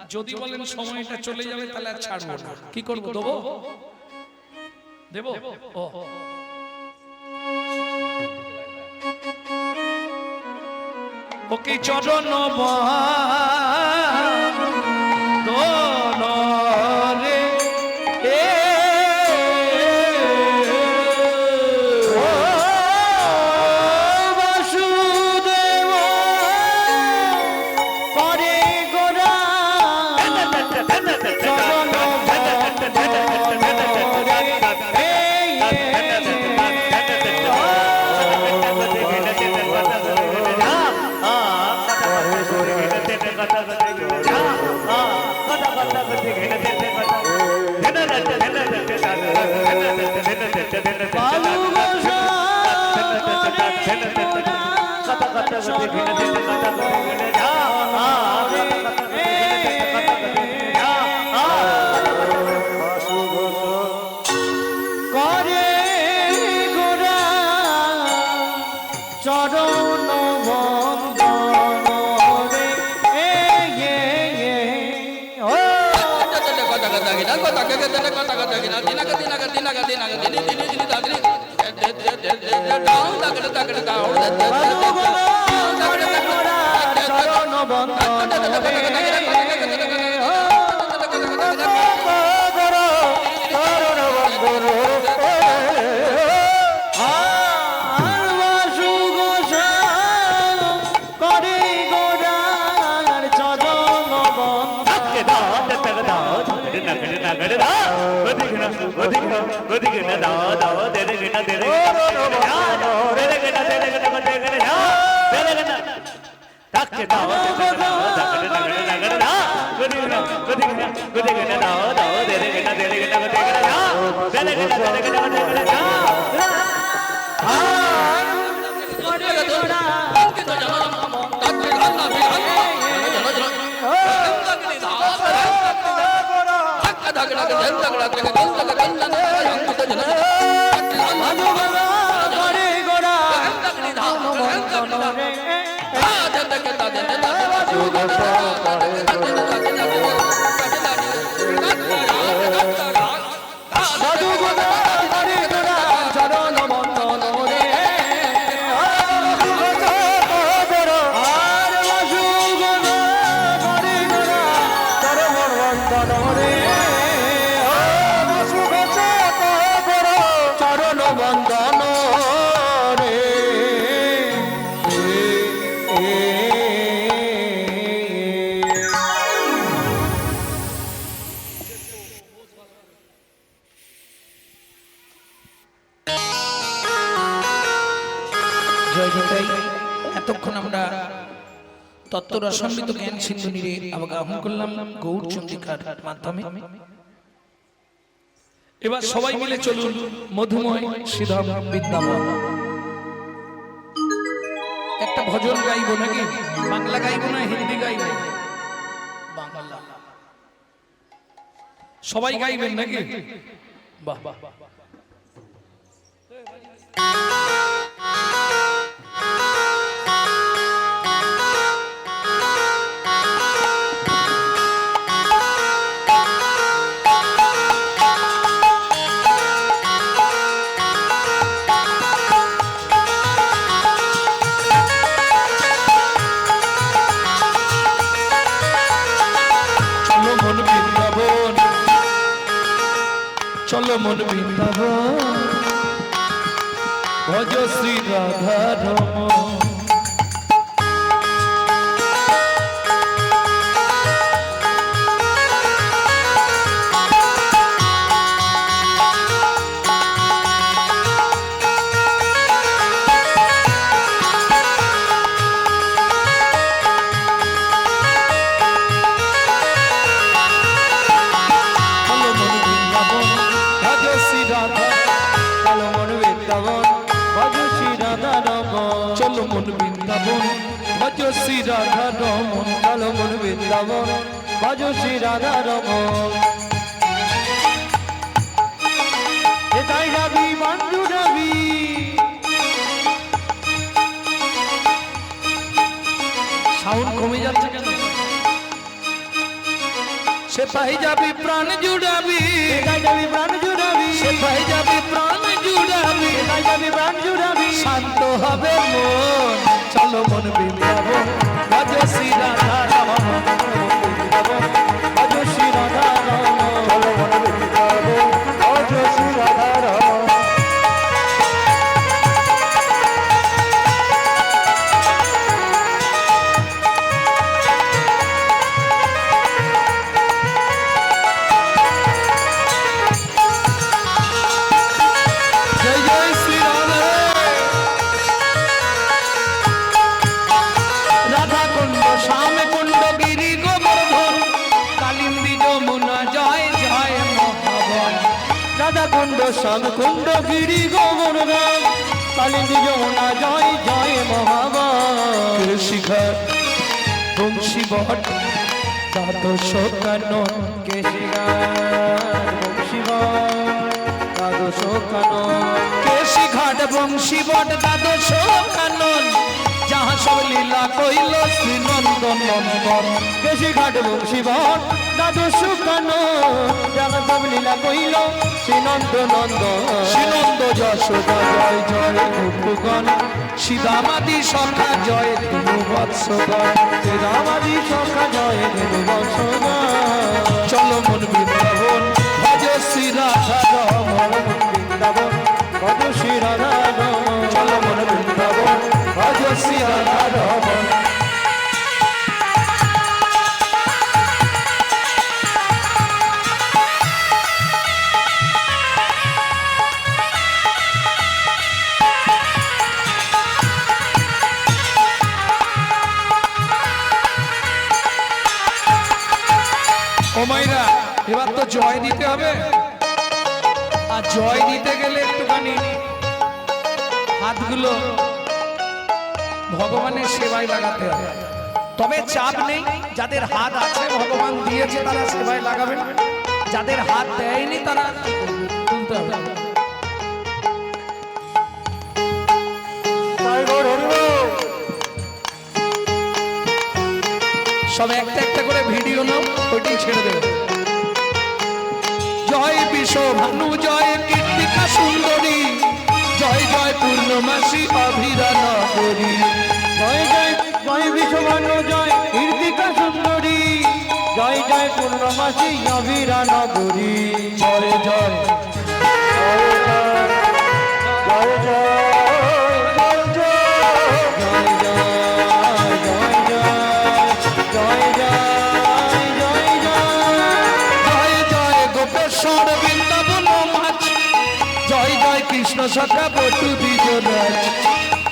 আর যদি বলেন সময়টা চলে যাবে তাহলে আর ছাড়বো না। কি করবো, দেবো দেবো? ও ওকে চরণ বন্দরে বাসুদেব করে গোরা চরণ করে গোরা চরণ বন্দরে ও চরণ বন্দন রে জয় জয়। এতক্ষণ আমরা তত্ত্বরসান্বিত জ্ঞান সিন্ধু নিরে অবগাহন করলাম গৌর চন্দ্রিকার মাধ্যমে। এবার সবাই মিলে চলুন মধুময় শ্রীধাম বৃন্দাবন। একটা ভজন গাইবো নাকি? বাংলা গাইবো না হিন্দি গাইবো? বাংলা। সবাই গাইবেন নাকি? বাহ বাহ। চলো মন বৃন্দাবন ভজ শ্রী রাধা রমণ। চলো মন বৃন্দাবন ভজ শ্রী রাধা রমণ। চলো মন বৃন্দাবন ভজ শ্রী রাধা রমণ। এটাই যাবি বন্ধু যাবি সাউন্ড কমে যাচ্ছে কেন? সে পাই যাবি প্রাণ জুড়াবি, এটাই যাবি প্রাণ জুড়াবি, সে পাই যাবি প্রাণ জুড়াবি, এটাই যাবি প্রাণ জুড়াবি। শান্ত হবে মন। চলো মন বৃন্দাবন শ্যাম কুণ্ড গিরি গোবর্ধন কালিন্দী যমুনা জয় জয় মহাবন শিখর বংশী বট দ্বাদশ কানন কেশিঘাট বংশীবন দ্বাদশ কানন কেশি ঘাট বংশী বট দ্বাদশ কানন যাহা সব লীলা কইল শ্রীনন্দন নন্দন কেশিঘাট বংশীবন দ্বাদশ কানন যাহা সব লীলা কইল শ্রীনন্দ নন্দন শ্রীনন্দ যশোদা জয় জয় গোপগণ সীতামাদি সখা জয় তিনু বৎসগণ শ্রীরামাদি সখা জয় ধেনু বৎসগণ চল মন বৃন্দাবন ভজ শ্রী রাধা রমণ বৃন্দাবন ভজ শ্রী রাধা রমণ চল মন বৃন্দাবন ভজ শ্রী রাধা রমণ ও মাইরা এবার তো জয় দিতে হবে আর জয় দিতে গেলে একটুখানি হাতগুলো ভগবানের সেবায় লাগাতে হবে তবে চাপ নেই যাদের হাত আছে ভগবান দিয়েছে তারা সেবায় লাগাবেন যাদের হাত দেয়নি তারা তুলতে হবে সব একটা একটা করে ভিডিও নাও ওইটাই ছেড়ে দেবে জয় বিশ্ব ভানু জয় কীর্তিকা সুন্দরী জয় জয় পূর্ণমাসী অভিরা নগরী জয় জয় জয় বিশ্বভানু জয় কীর্তিকা সুন্দরী জয় জয় পূর্ণমাসী অভিরা নগরী জয় জয় জয় জয় জয় জয় গোপেশ্বর বৃন্দাবন মাছ জয় জয় কৃষ্ণ সখা বটু দ্বিজরাজ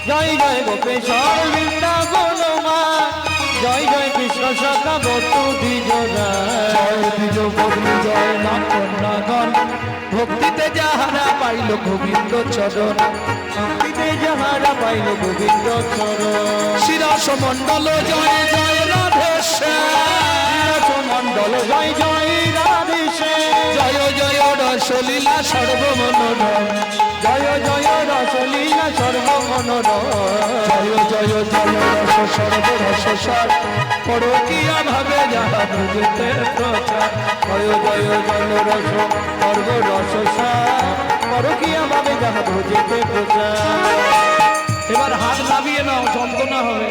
জয় জয় গোপেশ্বর বৃন্দাবন মা জয় জয় কৃষ্ণ সখা বটু দ্বিজরাজ জয় দ্বিজ বদলু জয় নাম কন্যাগণ ভক্তিতে যাহারা পাইল গোবিন্দ চরণ ভক্তিতে যাহারা পাইল গোবিন্দ চরণ শিরাস মণ্ডল জয় জয় রাধেশ্যাম মণ্ডল জয় জয় রাধেশে জয় জয় রসলীলা সর্বমনোরম জয় জয় রসলীলা সর্বমনোরম জয় জয় জয় রস সর্বরসার পরকীয়া ভাবে যাহা বুঝতে প্রচার জয় জয় জল রস সর্বরসার পরকীয়া ভাবে যাহা ভোজেতে প্রচার এবার হাত নামিয়ে নাও যন্ত্রণা হবে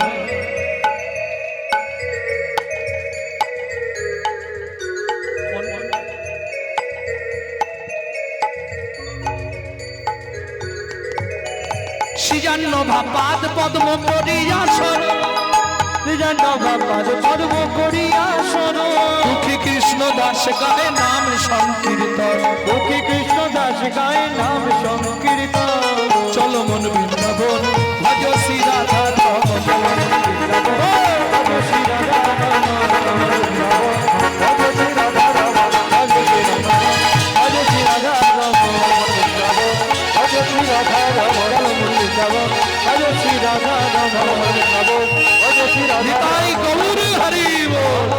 সৃজান্ন ভাপাদ পদ্ম পরিয়াসর সৃজান্ন ভাপাদ পদ্ম পরিয়াসর দুঃখী কৃষ্ণ দাস গায়ে নাম সংকীর্তন দুঃখী কৃষ্ণ দাস গায়ে নাম সংকীর্তন চলো মন বৃন্দাবন ভজ শ্রী রাধা রমণ ভজ শ্রী রাধা ভজ শ্রী রাধা ভজ শ্রী রাধা ভজ শ্রী রাধা ভজ শ্রী রাধা ভজ শ্রী রাধা নিতাই গৌর হরি বল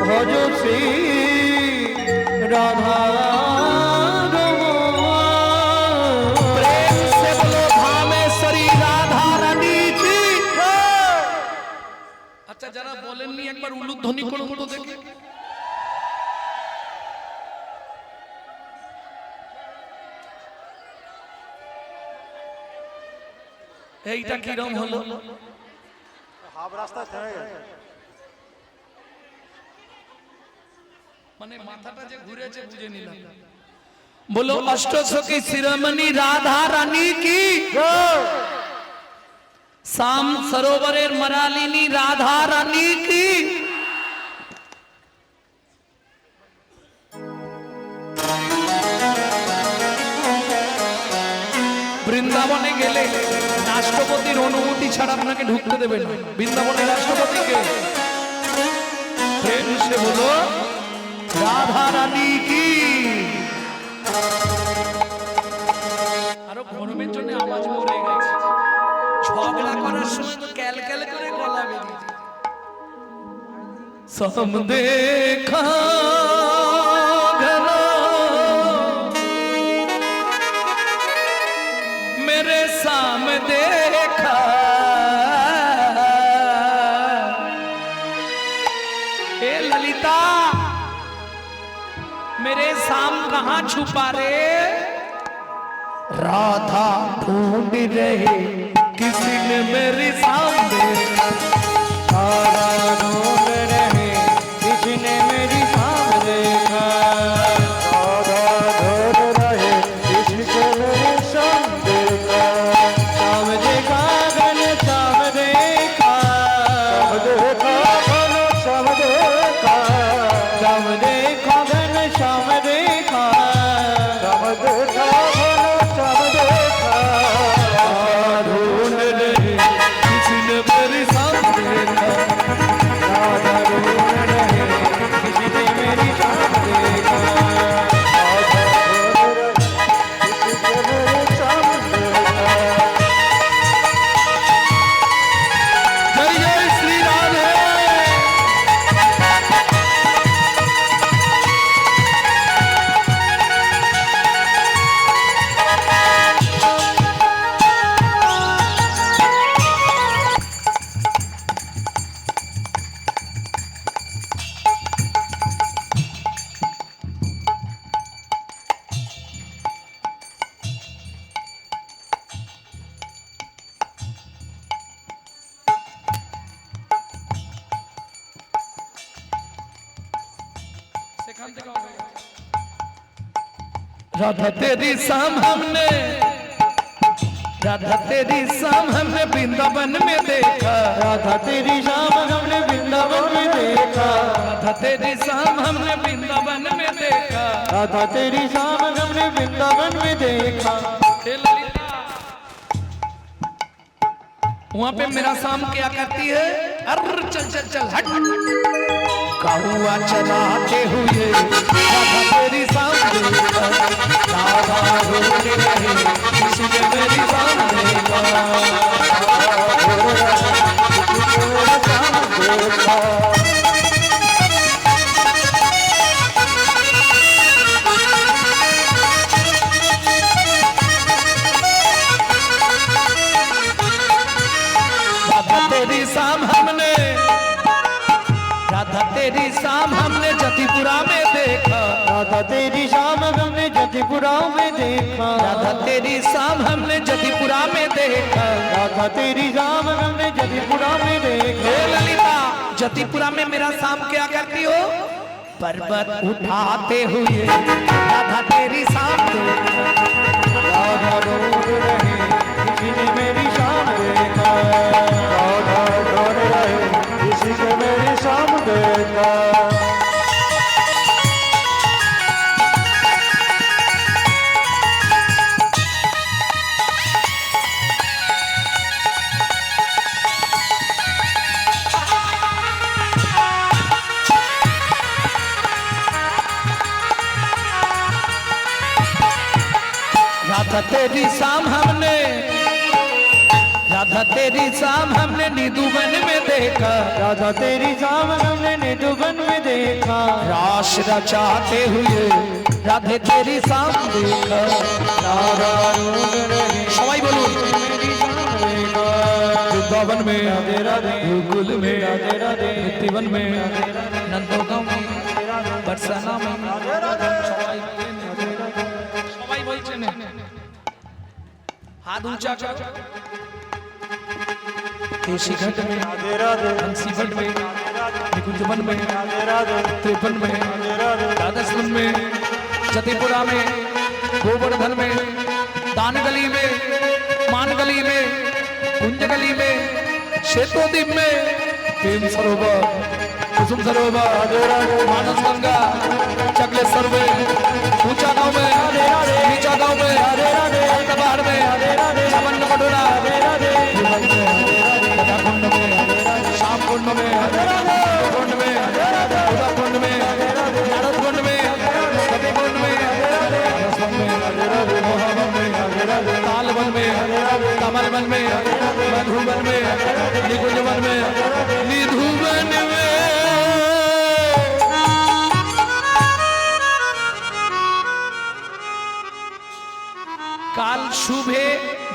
ভজ শ্রী রাধা प्रेम से बोलो धामेश्वरी राधा रानी की अच्छा जरा बोलेनনি একবার উলুধ্বনি করুন তো দেখি এইটা কি রকম হলো হাফ রাস্তা থেমে গেছে মানে মাথাটা যে ঘুরেছে বুঝে নিলাম बोलो अष्टसखी शिरोमणि राधा रानी की शाम सरोवरेर मरालिनी राधा रानी की বৃন্দাবনে গেলে রাষ্ট্রপতির অনুমতি ছাড়া আপনাকে ঢুকতে দেবেন না বৃন্দাবনের রাষ্ট্রপতিকে প্রেম সে বলো রাধা রানী কি আরো গরমের জন্য আওয়াজ মরে গেছে। ঝগড়া করার সময় তো ক্যাল ক্যাল করে গলা বেরিয়েছে। সম দেখা ঘনা मेरे सामने देखा ए ललिता मेरे साम कहाँ छुपा रे राधा ढूंढ रहे किसी ने मेरे सामने तारा ढूंढ रहे किसी ने मेरी शाम देखा तारा ढूंढ रहे किसी ने मेरी शाम देखा शाम देखा घन शाम देखा शाम देखा शाम देखा घन शाम देखा शाम देखा घन शाम देखा ढूंढ रहे किसी ने मेरे सामने देखा राधा ढूंढ रहे किसी ने मेरी शाम देखा राधा ढूंढ रहे किसी ने मेरी शाम देखा जय जय श्री राधे राधा तेरी शाम हमने राधा तेरी शाम हमने वृंदावन में देखा राधा तेरी शाम हमने वृंदावन में देखा राधा तेरी शाम हमने वृंदावन में देखा राधा तेरी शाम हमने वृंदावन में देखा हे ललिता वहां पे मेरा शाम क्या करती है अरे चल चल चल हट कौआ चलाते हुए राधा तेरी शाम देखा राधा ढूंढ रहे किसी ने मेरी शाम देखा राधा तेरी शाम हमने राधा तेरी शाम हमने जतिपुरा में देखा राधा तेरी शाम हमने जतिपुरा में देखा राधा तेरी शाम हमने जतिपुरा में देखा राधा तेरी शाम हमने जतिपुरा में देखा हे ललिता जतिपुरा में मेरा शाम क्या करती हो पर्वत उठाते हुए राधा तेरी शाम देखा राधा ढूंढ रहे किसी ने मेरी शाम देखा राधा ढूंढ रहे किसी ने मेरी शाम देखा राधा तेरी शाम हमने राधा तेरी शाम हमने निधुवन में देखा राधा तेरी शाम हमने निधुवन में देखा रास रचाते हुए राधे तेरी शाम देखा राधा ढूंढ रहे सबाई बोलून मेरी शाम देखा वृंदावन में राधे राधे गोकुल में राधे राधे मृत्युवन में नंदोगांव में बरसाना में সবাই বলছেন हाथ ऊंचा करो केशीघाट में राधे राधे हंसीघाट में निकुंजवन में राधे राधे त्रिपन में राधे राधास्वन में जतिपुरा में गोवर्धन में दान गली में मान गली में कुंज गली में शेतोदीप में प्रेम सरोवर कुसुम सरोवर मानस गंगा चकलेश्वर में ऊंचा गांव में नीचा गांव में पहाड़ में सामान्य कटोरा कुंड में शाम कुंड में कुंड में उदा कुंड में नारद कुंड में कभी कुंड में निधुवन में निकुंजवन में निधुवन में काल सुबह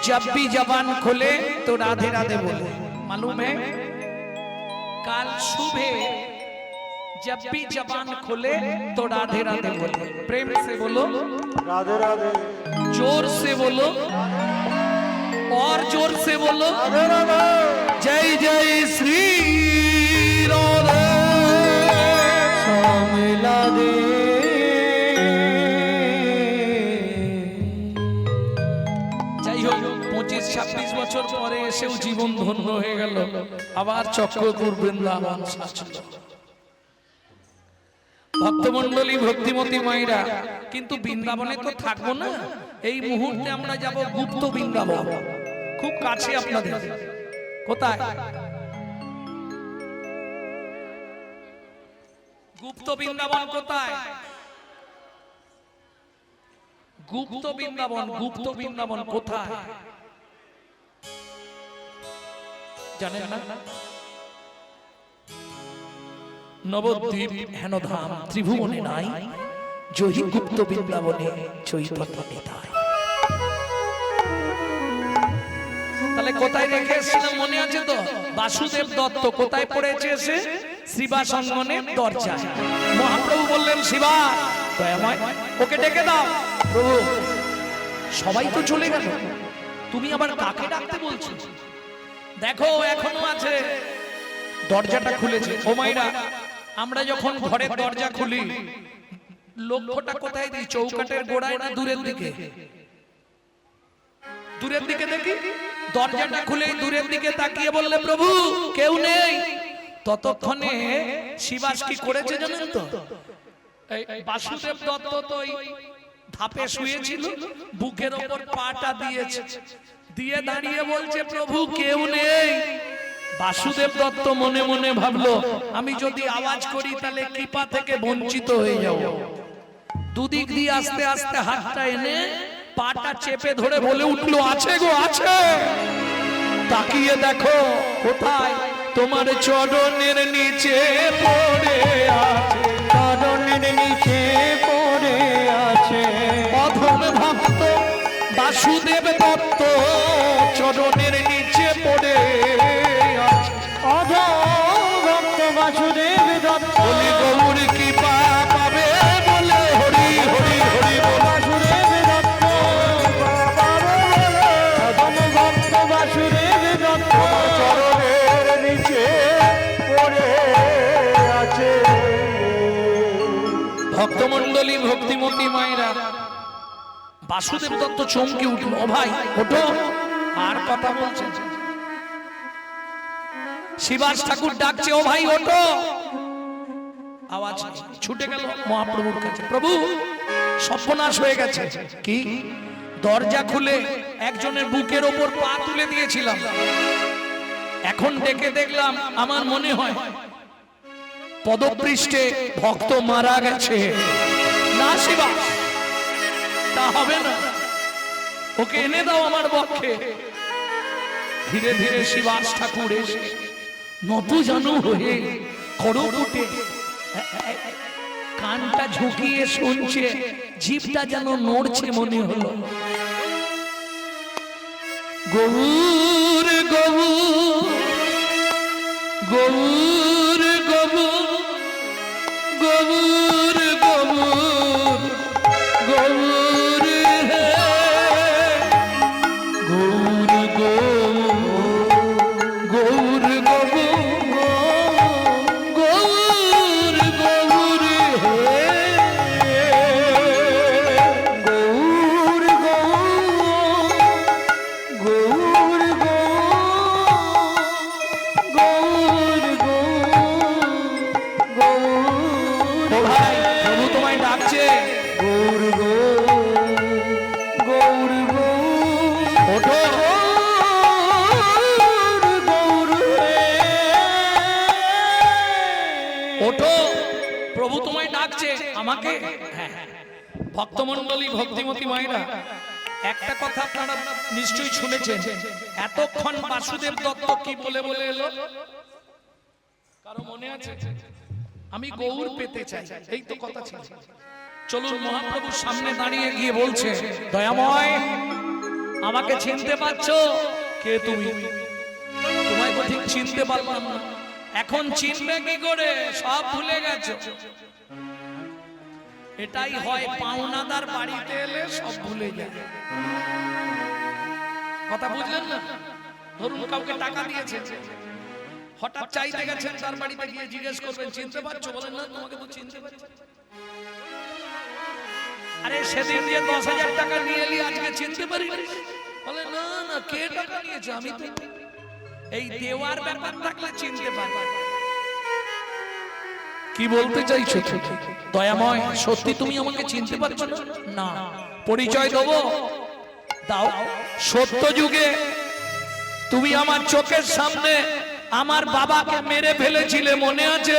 जब भी जबान खोले तो राधे राधे बोले, मालूम है? काल सुबह जब भी जबान खोले तो राधे राधे बोले। प्रेम से बोलो राधे राधे, जोर से बोलो और जोर से बोलो राधे राधे, जय जय श्री राधे श्यामला दे। যাই হোক 25-26 বছর পরে এসেও জীবন ধন্য হয়ে গেল, আবার চক্রপুর বৃন্দাবন সাজলো। ভক্তমণ্ডলী ভক্তিমতী মায়েরা, কিন্তু বৃন্দাবনে তো থাকবো না, এই মুহূর্তে আমরা যাব গুপ্ত বৃন্দাবন, খুব কাছে আপনাদের। কোথায়? গুপ্ত বৃন্দাবন কোথায়? গুপ্ত বৃন্দাবন, গুপ্ত বৃন্দাবন কোথায় জানেন না? নবদ্বীপ হেনধাম ত্রিভুবনে নাই, জহি গুপ্ত বৃন্দাবনে চৈতন্য নিতাই। তাহলে কোথায় রেখে এসেছিলাম মনে আছে তো? বাসুদেব দত্ত কোথায় পড়েছে এসে? শ্রীবাস অঙ্গনের দরজায়। মহাপ্রভু বললেন, শিবা দয়াময় ওকে ডেকে দাও। প্রভু সবাই তো চলে গেল, তুমি আবার কাকে ডাকতে বলছো? দেখো এখনো আছে। দরজাটা খুলেছে। ও মাইরা, আমরা যখন ঘরের দরজা খুলি লক্ষ্যটা কোথায় দিই? চৌকাটের গোড়ায় না দূরের দিকে? দূরের দিকে দেখি। দরজাটা খুলে দূরের দিকে তাকিয়ে বললে, প্রভু কেউ নেই। ততক্ষণে শিবাস কি করেছে জানেন তো? এই বাসুদেব দত্ত তো ধাপে শুয়েছিল, বুকের ওপর পাটা দিয়েছে, দিয়ে দাঁড়িয়ে বলছে, প্রভু কেউ নেই। বাসুদেব দত্ত মনে মনে ভাবলো, আমি যদি আওয়াজ করি তাহলে কৃপা থেকে বঞ্চিত হয়ে যাব। দুদিক দিয়ে আস্তে আস্তে হাতটা এনে পাটা চেপে ধরে বলে উঠলো, আছে গো আছে। তাকিয়ে দেখো কোথায়? তোমার চরণের নিচে পড়ে আছে, চরণের নিচে পড়ে আছে। অধম ভক্ত বাসুদেব দত্ত চরণের নিচে পড়ে আছে। ভক্ত বাসুদেব দত্ত বলি গৌর কৃপা পাবে বলে হরি হরি হরি বল। বাসুদেব দত্ত ভক্ত বাসুদেব দত্ত চরণের নিচে পড়ে আছে। ভক্তমণ্ডলী ভক্তিমতী মায়েরা, বাসুদেব দত্ত চমকে উঠল, ও ভাই ওঠো। আর কথা বলছেন। শিবাস ঠাকুর ডাকছে, ও ভাই ওঠো। আওয়াজ নেই। ছুটে গেল মহাপ্রভুর কাছে, প্রভু সর্বনাশ হয়ে গেছে। কি? দরজা খুলে একজনের বুকের ওপর পা তুলে দিয়েছিলাম, এখন ডেকে দেখলাম আমার মনে হয় পদপৃষ্ঠে ভক্ত মারা গেছে। না শিবাস, তা হবে না, ওকে এনে দাও আমার পক্ষে। ধীরে ধীরে শিবাস ঠাকুর এসে নতু জানু হয়ে খড়কুটে কানটা ঝুঁকিয়ে শুনছে, জিভটা যেন নড়ছে মনে হলো। গৌর গৌর গৌর গৌর গৌর গৌর গৌর হে গৌর গৌর গৌর গৌর গৌর গৌর হে গৌর গৌর গৌর গৌর ও ভাই, প্রভু তোমায় ডাকছে। গৌর গৌর ওঠো। গৌর ওঠো, প্রভু তোমায় ডাকছে। আমাকে? হ্যাঁ। ভক্তমণ্ডলী ভক্তিমতী মায়েরা, একটা কথা আপনারা নিশ্চয়ই শুনেছেন, এতক্ষণ বাসুদেব দত্ত কি বলে বলে এলো? কারো মনে আছে? আমি গৌর পেতে চাই, এই তো কথা ছিল। চলুন মহাপ্রভুর সামনে দাঁড়িয়ে গিয়ে বলছে, দয়াময় আমাকে চিনতে পারছো? কে তুমি? তোমায় তো ঠিক চিনতে পারলাম না। এখন চিনবে কি করে? সব ভুলে গেছো। এটাই হয় পাওনাদার বাড়িতে এলে সব ভুলে যায়। কথা বুঝলেন না? ধরুন কাউকে টাকা দিয়েছে, হঠাৎ চাইতে গেছেন, তার বাড়িতে গিয়ে জিজ্ঞেস করবেন চিনতে পারছো? বলেন না তোমাকে তো চিনতে পারছি। আরে সেদিন যে 10,000 টাকা নিয়ে এলি আজকে চিনতে পারি না? বলে না না, কে টাকা নিয়েছে? আমি তো। এই দেওয়ার ব্যাপার থাকলে চিনতে পারবে। কি বলতে চাইছো? দয়াময় সত্যি তুমি আমাকে চিনতে পারছো না? না। পরিচয় দেবো? দাও। সত্য যুগে তুমি আমার চোখের সামনে আমার বাবাকে মেরে ফেলেছিলে, মনে আছে?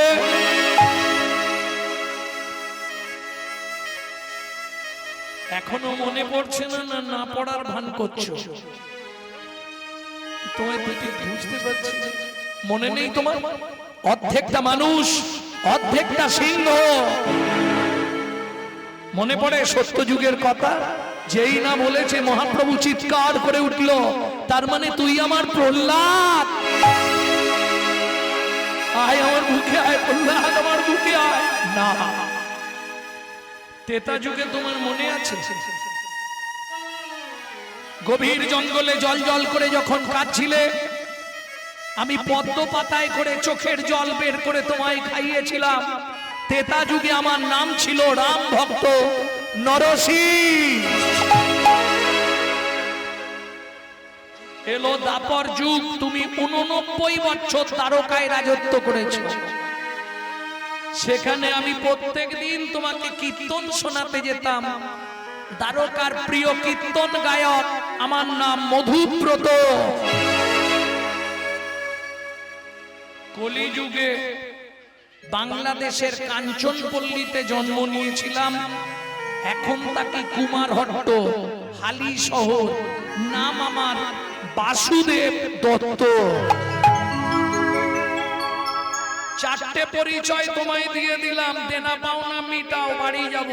এখনো মনে পড়ছে না? না না পড়ার ভান করছো? তোমায় তুই বুঝতে পারছি, মনে নেই তোমার? অর্ধেকটা মানুষ, অর্ধেকটা সিংহ। মনে পড়ে সত্য যুগের কথা? যেই না বলেছে মহাপ্রভু চিৎকার করে উঠল, তার মানে তুই আমার প্রহ্লাদ। আয় আমার বুকে আয় প্রহ্লাদ, আমার বুকে আয়। না, তেতা যুগে তোমার মনে আছে? গভীর জঙ্গলে জল জল করে যখন কাঁদছিলে, আমি পদ্ম পাতায় করে চোখের জল বের করে তোমায় খাইয়েছিলাম। তেতা যুগে আমার নাম ছিল রাম ভক্ত নরসিংহ। এলো দাপর যুগ, তুমি 89 বছর দ্বারকায় রাজত্ব করেছো। সেখানে আমি প্রত্যেক দিন তোমাকে কীর্তন শোনাতে যেতাম। দ্বারকার প্রিয় কীর্তন গায়ক আমার নাম মধুব্রত। কলিযুগে বাংলাদেশের কাঞ্চনপল্লীতে জন্ম নিয়েছিলাম, এখন তাকে কুমারহট্ট হালি শহর। নাম আমার বাসুদেব দত্ত। চারটে পরিচয় তোমায় দিয়ে দিলাম, দেনা পাওনা মিটাও, বাড়ি যাব।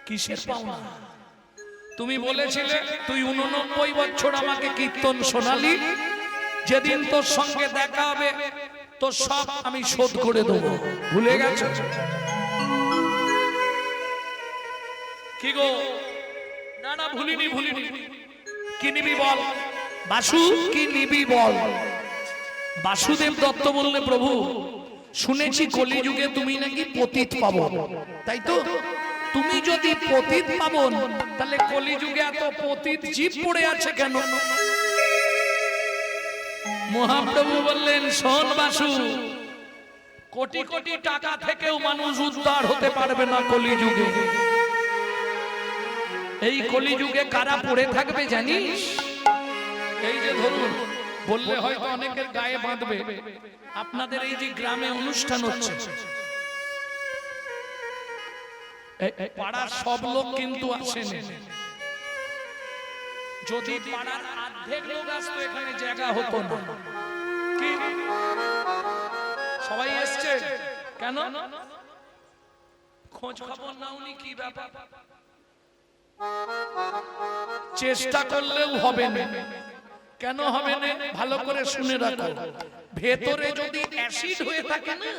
কিসের পাওনা? তুমি বলেছিলে তুই 89 বছর আমাকে কীর্তন শোনালি, যেদিন তোর সঙ্গে দেখা হবে তোর সব আমি শোধ করে দেবো। ভুলে গেছো? কি গো? না না ভুলিনি, ভুলিনি। কি নিবি বল বাসু, কি নিবি বল? বাসুদেব দত্ত বললে, প্রভু শুনেছি কলিযুগে তুমি নাকি পতিত পাবন, তাই তো? তুমি যদি পতিত পাবন, তাহলে কলিযুগে এত পতিত জীব পড়ে আছে কেন? মহাপ্রভু বললেন, শোন বাসু, কোটি কোটি টাকা থেকেও মানুষ উদ্ধার হতে পারবে না কলিযুগে। এই কলিযুগে কারা পড়ে থাকবে জানিস? এই যে ধরুন, বললে হয়তো অনেকের গায়ে বাঁধবে, আপনাদের এই যে গ্রামে অনুষ্ঠান হচ্ছে, পাড়ার সব লোক কিন্তু আসেনি। যদি পাড়ার অর্ধেক লোক আসতো এখানে জায়গা হতো না। কি সবাই এসছে কেন? খোঁজ খবর নাওনি? কি ব্যাপার? চেষ্টা করলেও হবে না। কেন হবে না? ভালো করে শুনে রাখো। ভেতরে যদি অ্যাসিড হয়ে থাকে না,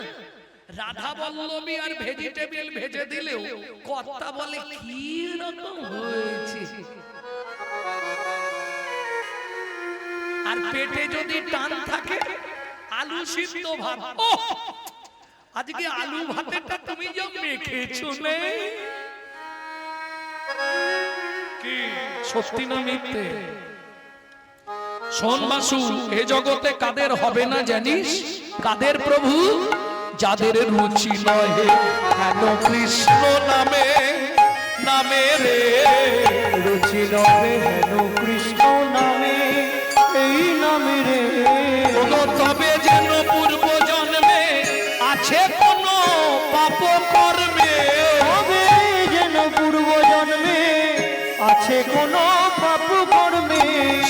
রাধা বল্লভী আর ভেজিটেবল ভেজে দিলেও কর্তা বলে কি রকম হয়েছে। আর পেটে যদি টান থাকে, আলু সিদ্ধ ভাত, আজকে আলু ভাতেরটা তুমি যে মেখেছো নে, কি সত্যি না মিথ্যে? শোন বাসু, এ জগতে কাদের হবে না জানিস? কাদের প্রভু? যাদের রুচি নহে কেন কৃষ্ণ নামে, নামে রে রুচি নহে হেন কৃষ্ণ নামে, এই নামে রে। তবে যেন পূর্ব জন্মে আছে কোন পাপ কর্মে, আছে কোন পাপ কর্মে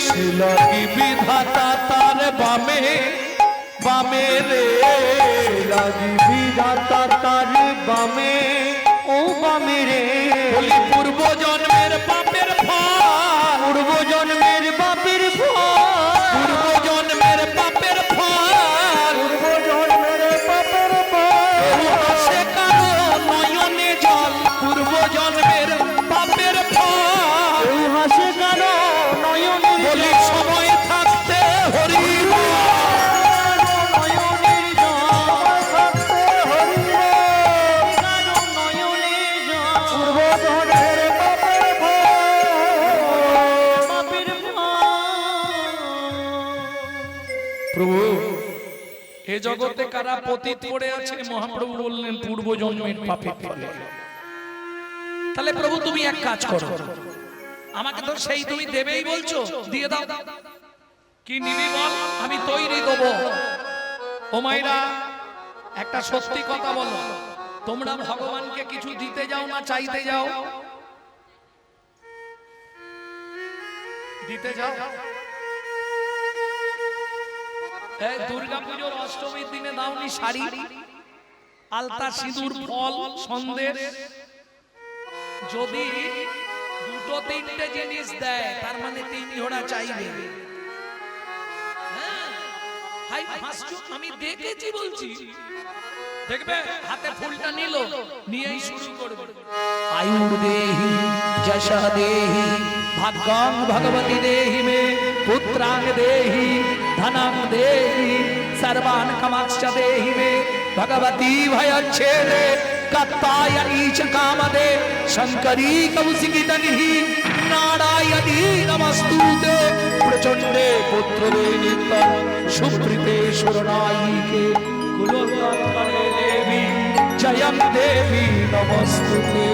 সে লাগি বিধাতা তার বামে বামে রে লাগি বিধাতা তার বামে ও বামে রে বলি পূর্ব জন্মের পাপের ফল পূর্ব জন্মের বাপের ফল পূর্ব জন্মের পাপের ফল পূর্ব জন্মের পাপের ফল সে কারো নয়নে জল পূর্ব জন্মের পাপের ফল কেউ হাসে কারো নয়নের বলি সময় থাকতে হরি নয়নের জল থাকতে হরিবে কারো নয়নের জল পূর্ব জন্মের পাপের ফল পাপের ফল প্রভু এ জগতে কারা পতিত পড়ে আছে মহাপ্রভু বললেন পূর্ব জন্মের পাপের ফলে। তাহলে প্রভু তুমি এক কাজ করো, আমাকে তো সেই তুমি দেবেই বলছো, দিয়ে দাও। কি নিবি বল, আমি তৈরি দেবো। ও মাইরা একটা সত্যি কথা বলো, তোমরা ভগবানকে কিছু দিতে যাও না চাইতে যাও? দিতে যাও। এই দুর্গা পুজোর অষ্টমীর দিনে দাওনি শাড়ি, আলতা, সিঁদুর, ফল, সন্দেশ? যদি দুটো তিনটে জিনিস দেয় তার মানে 3 ঘোড়া চাইবে। হ্যাঁ, হাই হাসছো, আমি দেখেছি বলছি। দেখবে হাতে ফুলটা নিল, নিয়েই শুরু করবে। আয়ুর দেহি যশা দেহি ভাগ্যং ভগবতী দেহি মে পুত্রাং দেহি ধনং দেহি सर्वान कामाक्ष देहि मे भगवती भयच्छेदे कत्तायनी च कामदे शंकरी कौशिकी दनिहि नारायणी नमस्तुते प्रचंडे पुत्रदे नित्यं सुप्रीते शरणायिके कुलोत्तरे देवी जयं देवी नमस्तुते।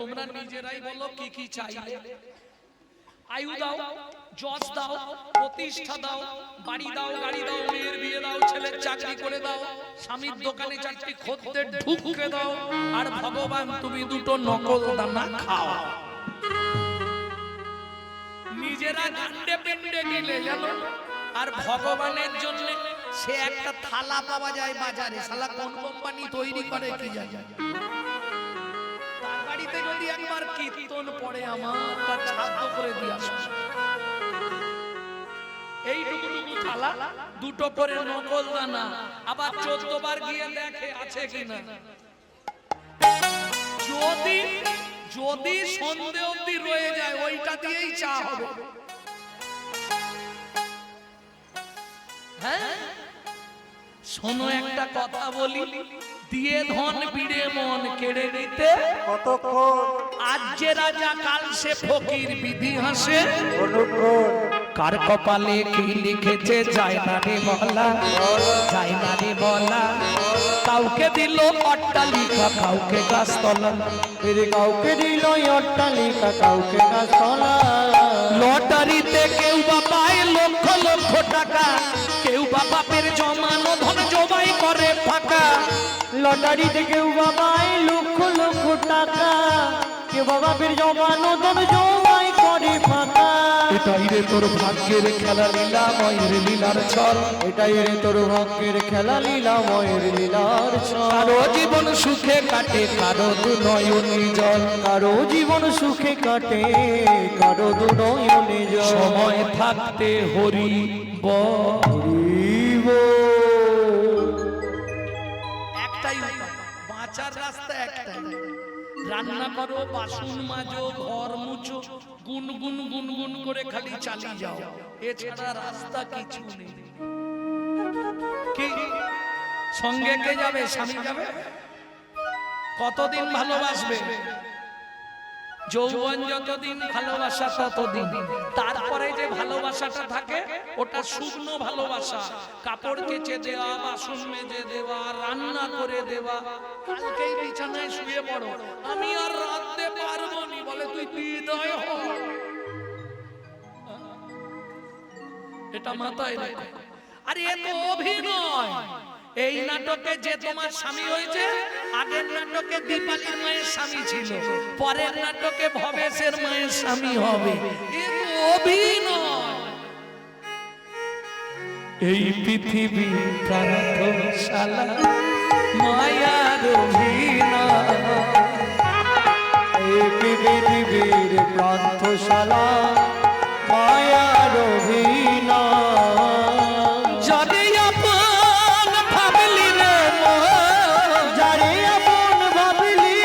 তোমরা নিজেরাই বলো কি কি চাইলে। আয়ু দাও, যশ দাও, প্রতিষ্ঠা দাও, বাড়ি দাও, গাড়ি দাও, মেয়ের বিয়ে দাও, ছেলের চাকরি করে দাও, স্বামীর দোকানে 4টি খদ্দের ঢুকে দাও, আর ভগবান তুমি 2টো নকল দানা খাও। নিজেরা গান্ডে পেন্ডে গেলে জানো, আর ভগবানের জন্য সে একটা থালা পাওয়া যায় বাজারে, শালা কোন কোম্পানি তৈরি করে কি জানে। বাড়িতে যদি একবার কীর্তন পড়ে আমার, তার শ্রাদ্ধ করে দিয়ে আসো। এইটুকু থালা, 2টো করে নকল দানা, আবার 14 বার গিয়ে দেখে আছে কিনা। যদি যদি সন্দেহ অবধি রয়ে যায়, ওইটা দিয়েই চা হবে। হ্যাঁ, শোনো একটা কথা বলি, দিয়ে ধন বিড়ে মন কেড়ে নিতে কতক্ষণ আজ যে রাজা কাল সে ফকির বিধি হাসে। অনুক্ষণ কার কপালে কি লিখেছে যায় না রে বলা, যায় না রে বলা। কাউকে দিল অট্টালিকা, কাউকে গাছতলা, ফিরে কাউকে দিল অট্টালিকা, কাউকে গাছতলা। লটারিতে কেউ বা পায় লক্ষ লক্ষ টাকা, কেউ বা বাপের জমানো ধন জমাই করে ফাঁকা। লটারিতে কেউ বাবাই লক্ষ লক্ষ টাকা, কেউ বাবাপের জমানো ধন জমাই করে ফাঁকা। এটাই রে তোর ভাগ্যের খেলা লীলা ময়ের লীলার ছল, এটাই রে তোর ভাগ্যের খেলা লীলাময়ের লীলার ছল। কারো জীবন সুখে কাটে, কারো দুনয়নে জল, কারো জীবন সুখে কাটে, কারো দুনয়নে জল। সময় থাকতে হরি হরিব একটাই উপায়, বাঁচার রাস্তা একটাই। রান্না করো, বাসন মাজো, ঘর মুছো, গুনগুন গুনগুন করে খালি চালিয়ে যাও, এছাড়া রাস্তা কিছু নেই। কি সঙ্গে কে যাবে? স্বামী যাবে? কতদিন ভালোবাসবে? যৌবন যতদিন, ভালোবাসা ততদিন। তারপরে যে ভালোবাসাটা থাকে ওটা শুকনো ভালোবাসা, কাপড় কেচে দেওয়া, বাসন মেজে দেওয়া, রান্না করে দেওয়া। কালকেই বিছানায় শুয়ে পড়ো, আমি আর রাঁধতে পারবো নি, বলে তুই বিদয় হ। এটা মাথায় রেখো। আরে এ তো অভিনয়। এই নাটকে যে তোমার স্বামী হয়েছে, আগের নাটকে দীপালির মায়ের স্বামী ছিল, পরের নাটকে ভবেশের মায়ের স্বামী হবে। এ তো অভিনয়। এই পৃথিবী প্রাণশালা মায়ার অভিনয়। এই পৃথিবীর প্রান্তশালা মায়ার অভিনয়। যদি আপন ভাবলি রে মন, যারে আপন ভাবলি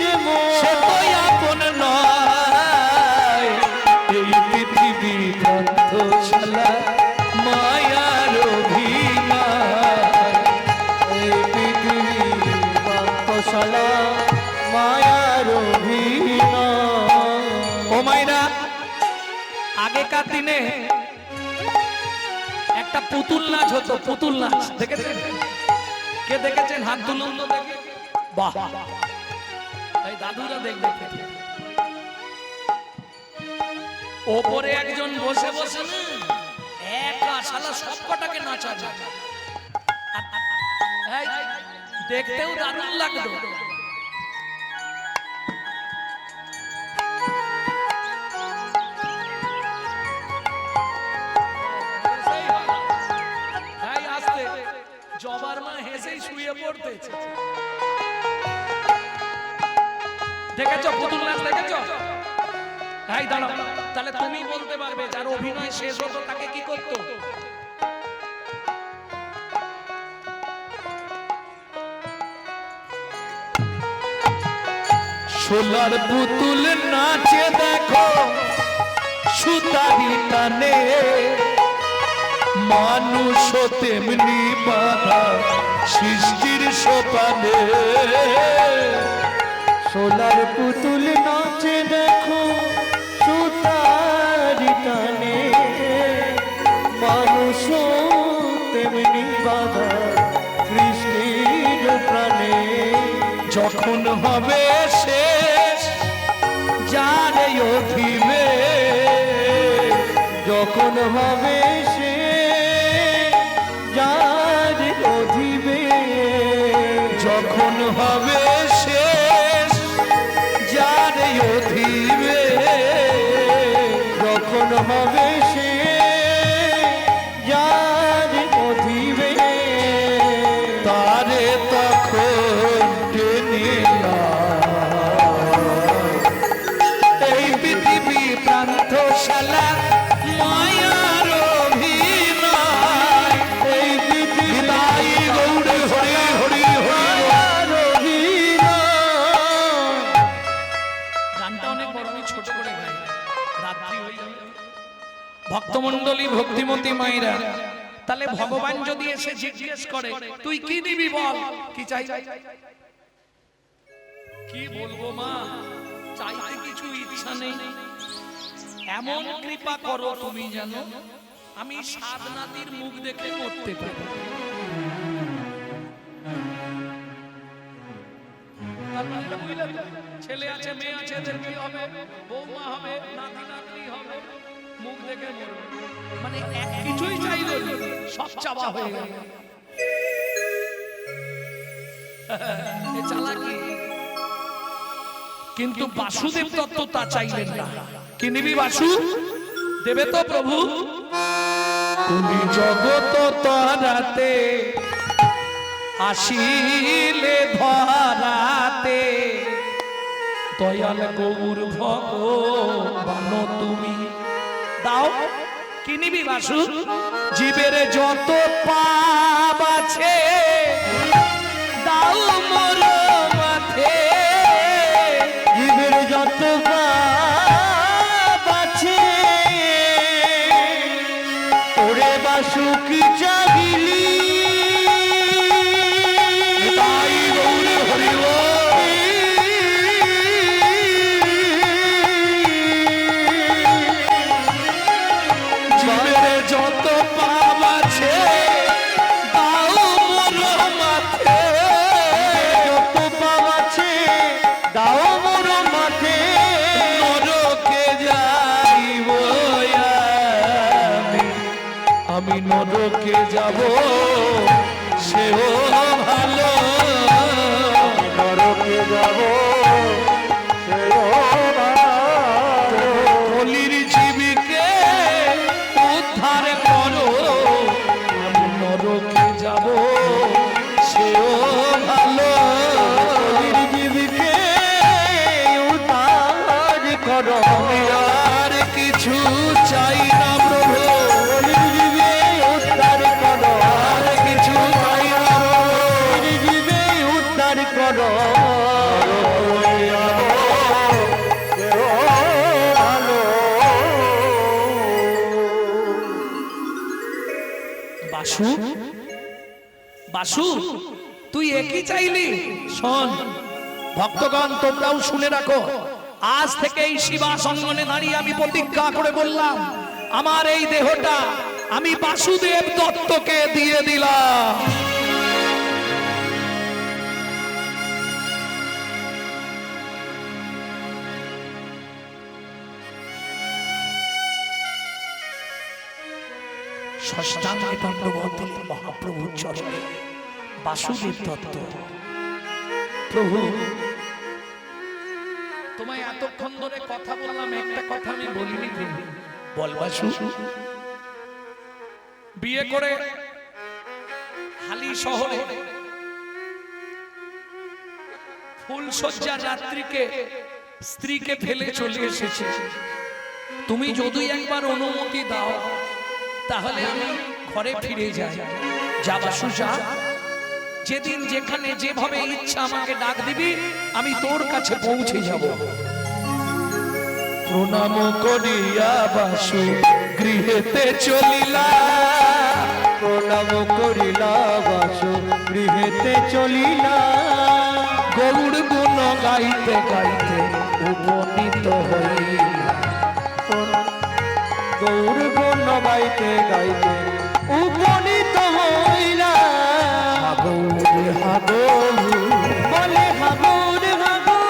রে মন, সে তো আপন নয়। এই পৃথিবী প্রান্তশালা মায়ার অভিনয়। এই পৃথিবীর প্রান্তশালা মায়ার অভিনয়। ও মাইরা, আগেকার দিনে একটা পুতুল নাচ হতো। পুতুল নাচ দেখেছেন? কে দেখেছেন? হাত তুলুন তো দেখি। বাহ, এই দাদুরা দেখবে। ওপরে একজন বসে বসে না একা শালা সব কটাকে নাচাচ্ছে। এই, দেখতেও দারুণ লাগতো। জবার মা হেসেই শুয়ে পড়তেছে। দেখেছো পুতুল নাচ? দেখেছো? এই দাঁড়াও, তাহলে তুমি বলতে পারবে যার অভিনয় শেষ হতো তাকে কি করতো? সোলার পুতুল নাচে দেখো সুতারি টানে, মানুষ তেমনি বাধা সৃষ্টির সোপানে। সোলার পুতুল নাচে দেখো সুতারি টানে, মানুষ তেমনি বাধা সৃষ্টির প্রাণে। যখন হবে শেষ যারে অভিবে, যখন হবে সে যার অধিবে, যখন হবে শেষ যারে অভিবে, যখন হবে সে যার অধিবে, তারে তখন টেনে এই পৃথিবী প্রান্তশালা মায়ার অভিনয়। এই পৃথিবী বিদায় গৌড়ে হরি হরি হরি। মায়ার অভিনয়। গানটা অনেক বড়, আমি ছোট করে গাই, রাত্রি হয়ে যাবে। ভক্তমণ্ডলী, ভক্তিমতী মায়েরা, তাহলে ভগবান যদি এসে জিজ্ঞেস করে তুই কি নিবি বল, কি চাই? কি বলবো মা, চাইতে কিছু ইচ্ছা নেই, এমন কৃপা করো তুমি জানো আমি সাত নাতির মুখ দেখে মরতে পারি। ছেলে আছে, মেয়ে আছে, এদের কি হবে? বৌমা হবে, নাতি নাতনি হবে, মুখ দেখে মরবে। মানে এক কিছুই চাইলে সব চাওয়া হয়ে গেল। এ চালাকি। কিন্তু বাসুদেব তত্ত্ব তা চাইলেন না। কি নিবি বাসু? দেবে তো প্রভু। তুমি জগত তারাতে আসিলে ধরাতে, দয়াল গৌর ভগবান তুমি দাও। কি নিবি বাসু? জীবের যত পাপ আছে দাও মোর মাথে, জীবের যত পাপ আছে ওরে বাসুকি চাহিলি, তাই গৌর হরি জীবের যত পাপ আছে দাও মোর মাথে, যত পাপ আছে দাও মোর মাথে, নরকে যাইব আমি আমি নরকে যাব সেও ভালো। নরকে যাব সেও ভালো। কলির জীবীকে উদ্ধার করো, আমি নরকে যাব সেও ভালো। কলির জীবকে উদ্ধার করো, আমি আর কিছু চাই না প্রভু, কলির জীবে উদ্ধার করো, আর কিছু চাই না প্রভু। কলির জীবে উদ্ধার করো। সেও ভালো। বাসু, বাসু তুই একই চাইলি? শোন ভক্তগণ, তোমরাও শুনে রাখো, আজ থেকে এই শিবাসঙ্গনে দাঁড়িয়ে আমি প্রতিজ্ঞা করে বললাম, আমার এই দেহটা আমি বাসুদেব দত্তকে দিয়ে দিলাম। ষষ্ঠাঙ্গে দণ্ডবত দিলেন মহাপ্রভুর চরণে। বাসুদেব দত্ত, প্রভু তোমায় এতক্ষণ ধরে কথা বললাম, একটা কথা আমি বলিনি প্রভু। বল বাসু। বিয়ে করে হালি শহরে ফুলসজ্জা রাত্রিকে স্ত্রীকে ফেলে চলে এসেছে। তুমি যদি একবার অনুমতি দাও তাহলে আমি ঘরে ফিরে যাই। যা বাসু যা, যেদিন যেখানে যেভাবে ইচ্ছা আমাকে ডাক দিবি, আমি তোর কাছে পৌঁছে যাব। প্রণাম করিয়া বাসু গৃহেতে চলিলা, প্রণাম করিলা বাসু গৃহেতে চলিলা, গৌর গুণ গাইতে গাইতে উপনীত হইলা। গৌর গুণ গাইতে গাইতে উপনীত হইলা। হাগৌর হাগৌর বলে হাগুর হাগুর,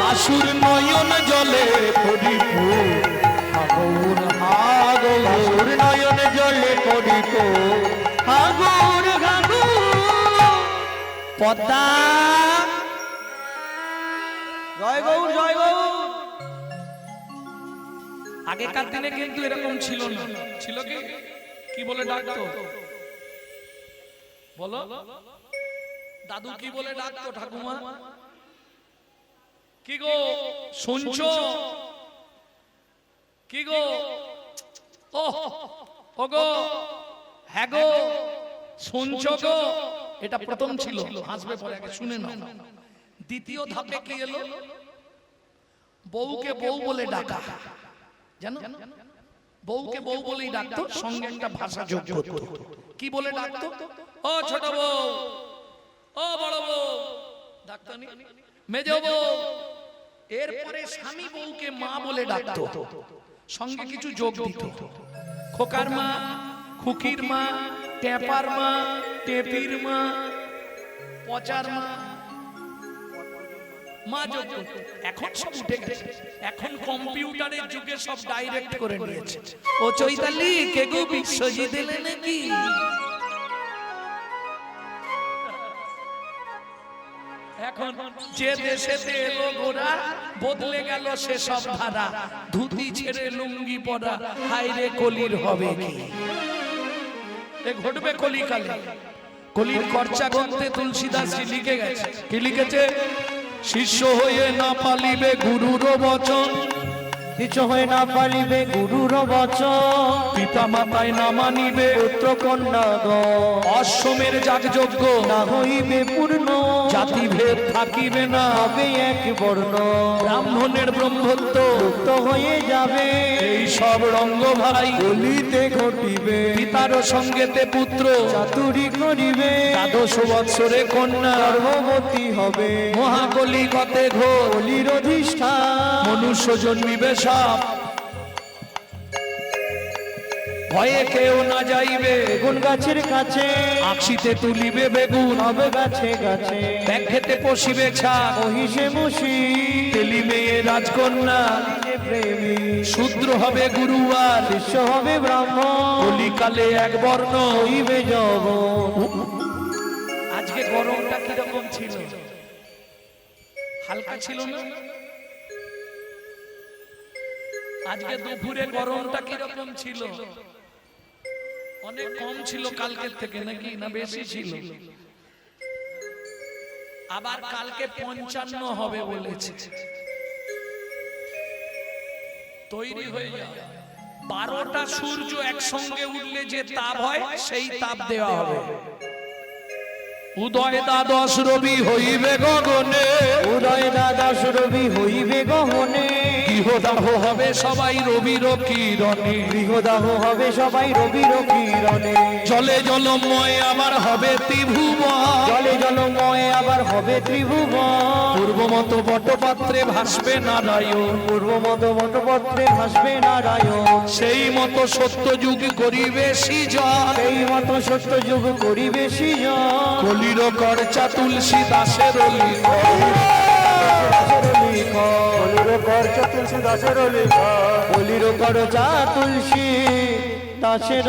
বাসুর নয়ন জলে পরিপূর্ণ। হাগৌর হাগৌর বাসুর নয়ন জলে পড়িত, হাগুর হাগুর। পদ্মা। জয় গৌর জয় গৌর। আগেকার দিনে কিন্তু এরকম ছিল না। ছিল কি? কি বলে ডাকতো বলো? দাদু কি বলে ডাকতো? ঠাকুমা কি গো শুনছো? কি গো? ও গো, হ্যাঁ গো, শুনছো গো? এটা প্রথম ছিল, হাসবে পরে, আগে শুনে নাও। দ্বিতীয় ধাপে কি এলো? বউকে বউ বলে ডাকা। জানো, বউকে বউ বলেই ডাকতো, সঙ্গে একটা ভাষা যোগ করতো। কি বলে ডাকতো? ও ছোট বউ, ও বড় বউ ডাকতো, মেজ বউ। এরপরে স্বামী বউকে মা বলে ডাকতো, সঙ্গে কিছু যোগ দিত। খোকার মা, খুকির মা, টেপার মা, টেপির মা, পচার মা, মা যোগ করতো। এখন সব উঠে গেছে, এখন কম্পিউটারের যুগে সব ডাইরেক্ট করে নিয়েছে। ও চৈতালি কে গো, বিশ্বজিৎ এলে নাকি? এখন যে দেশেতে এলো গোরা, বদলে গেল সে সব ধারা। ধুতি ছেড়ে লুঙ্গি পরা, হায়রে কলির হবে কি? এ ঘটবে কলিকালে। কলির খরচা গ্রন্থে তুলসীদাস লিখে গেছে। কি লিখেছে? শিষ্য হয়ে না পালিবে গুরুর বচন, কিছু হয়ে না পারিবে গুরুর বচন, পিতা মাতায় না মানিবে পুত্র কন্যা অশ্বমের যাগযজ্ঞ, না হইবে পূর্ণ, জাতিভেদ থাকিবে না, হবে এক বর্ণ, ব্রাহ্মণের ব্রহ্মত্ব মুক্ত হয়ে যাবে। এই সব রঙ্গ ভাই কলিতে ঘটিবে, পিতার সঙ্গেতে পুত্র চাতুরি করিবে, ১২ বৎসরে কন্যা গর্ভবতী হবে, মহাকলিকতে ঘোর কলির অধিষ্ঠান, মনুষ্য জন্মিবে সাপ, ভয়ে কেউ না যাইবে বেগুন গাছের কাছে, আকশিতে তুলিবে বেগুন, হবে গাছে গাছে, ব্যাগ খেতে পশিবে ছাগ, মহিষে মুষি, তেলি মেয়ে রাজকন্যা, প্রেমী শূদ্র হবে গুরু আর শিষ্য হবে ব্রাহ্মণ, কলিকালে এক বর্ণ। হইবে যবন। আজকে গরমটা কিরকম ছিল? হালকা ছিল না? আজকে দুপুরে গরমটা কিরকম ছিল? অনেক কম ছিল কালকের থেকে নাকি, না বেশি ছিল? আবার কালকে 55 হবে বলেছে। তৈরি হয়ে যাও। 12টা সূর্য একসঙ্গে উঠলে যে তাপ হয় সেই তাপ দেওয়া হবে। উদয় দ্বাদশ রবি হইবে গগনে, উদয় দ্বাদশ রবি হইবে গহনে, গৃহদাহ হবে সবাই রবির কিরণে। গৃহদাহ হবে সবাই রবির কিরণে, জলে জলময় আবার হবে ত্রিভুবন, জলে জলময় আবার হবে ত্রিভুবন। পূর্বমত বটপাত্রে ভাসবে নারায়ণ, পূর্বমত বটপত্রে ভাসবে নারায়ণ, সেই মতো সত্য যুগ করিবে সৃজন। সেই মত সত্য যুগ করিবে সৃজন। কলির করচা তুলসী দাসের লিখন, বলির করছ তুলসী দাসের লিখন, বলির করচা তুলসী দাসের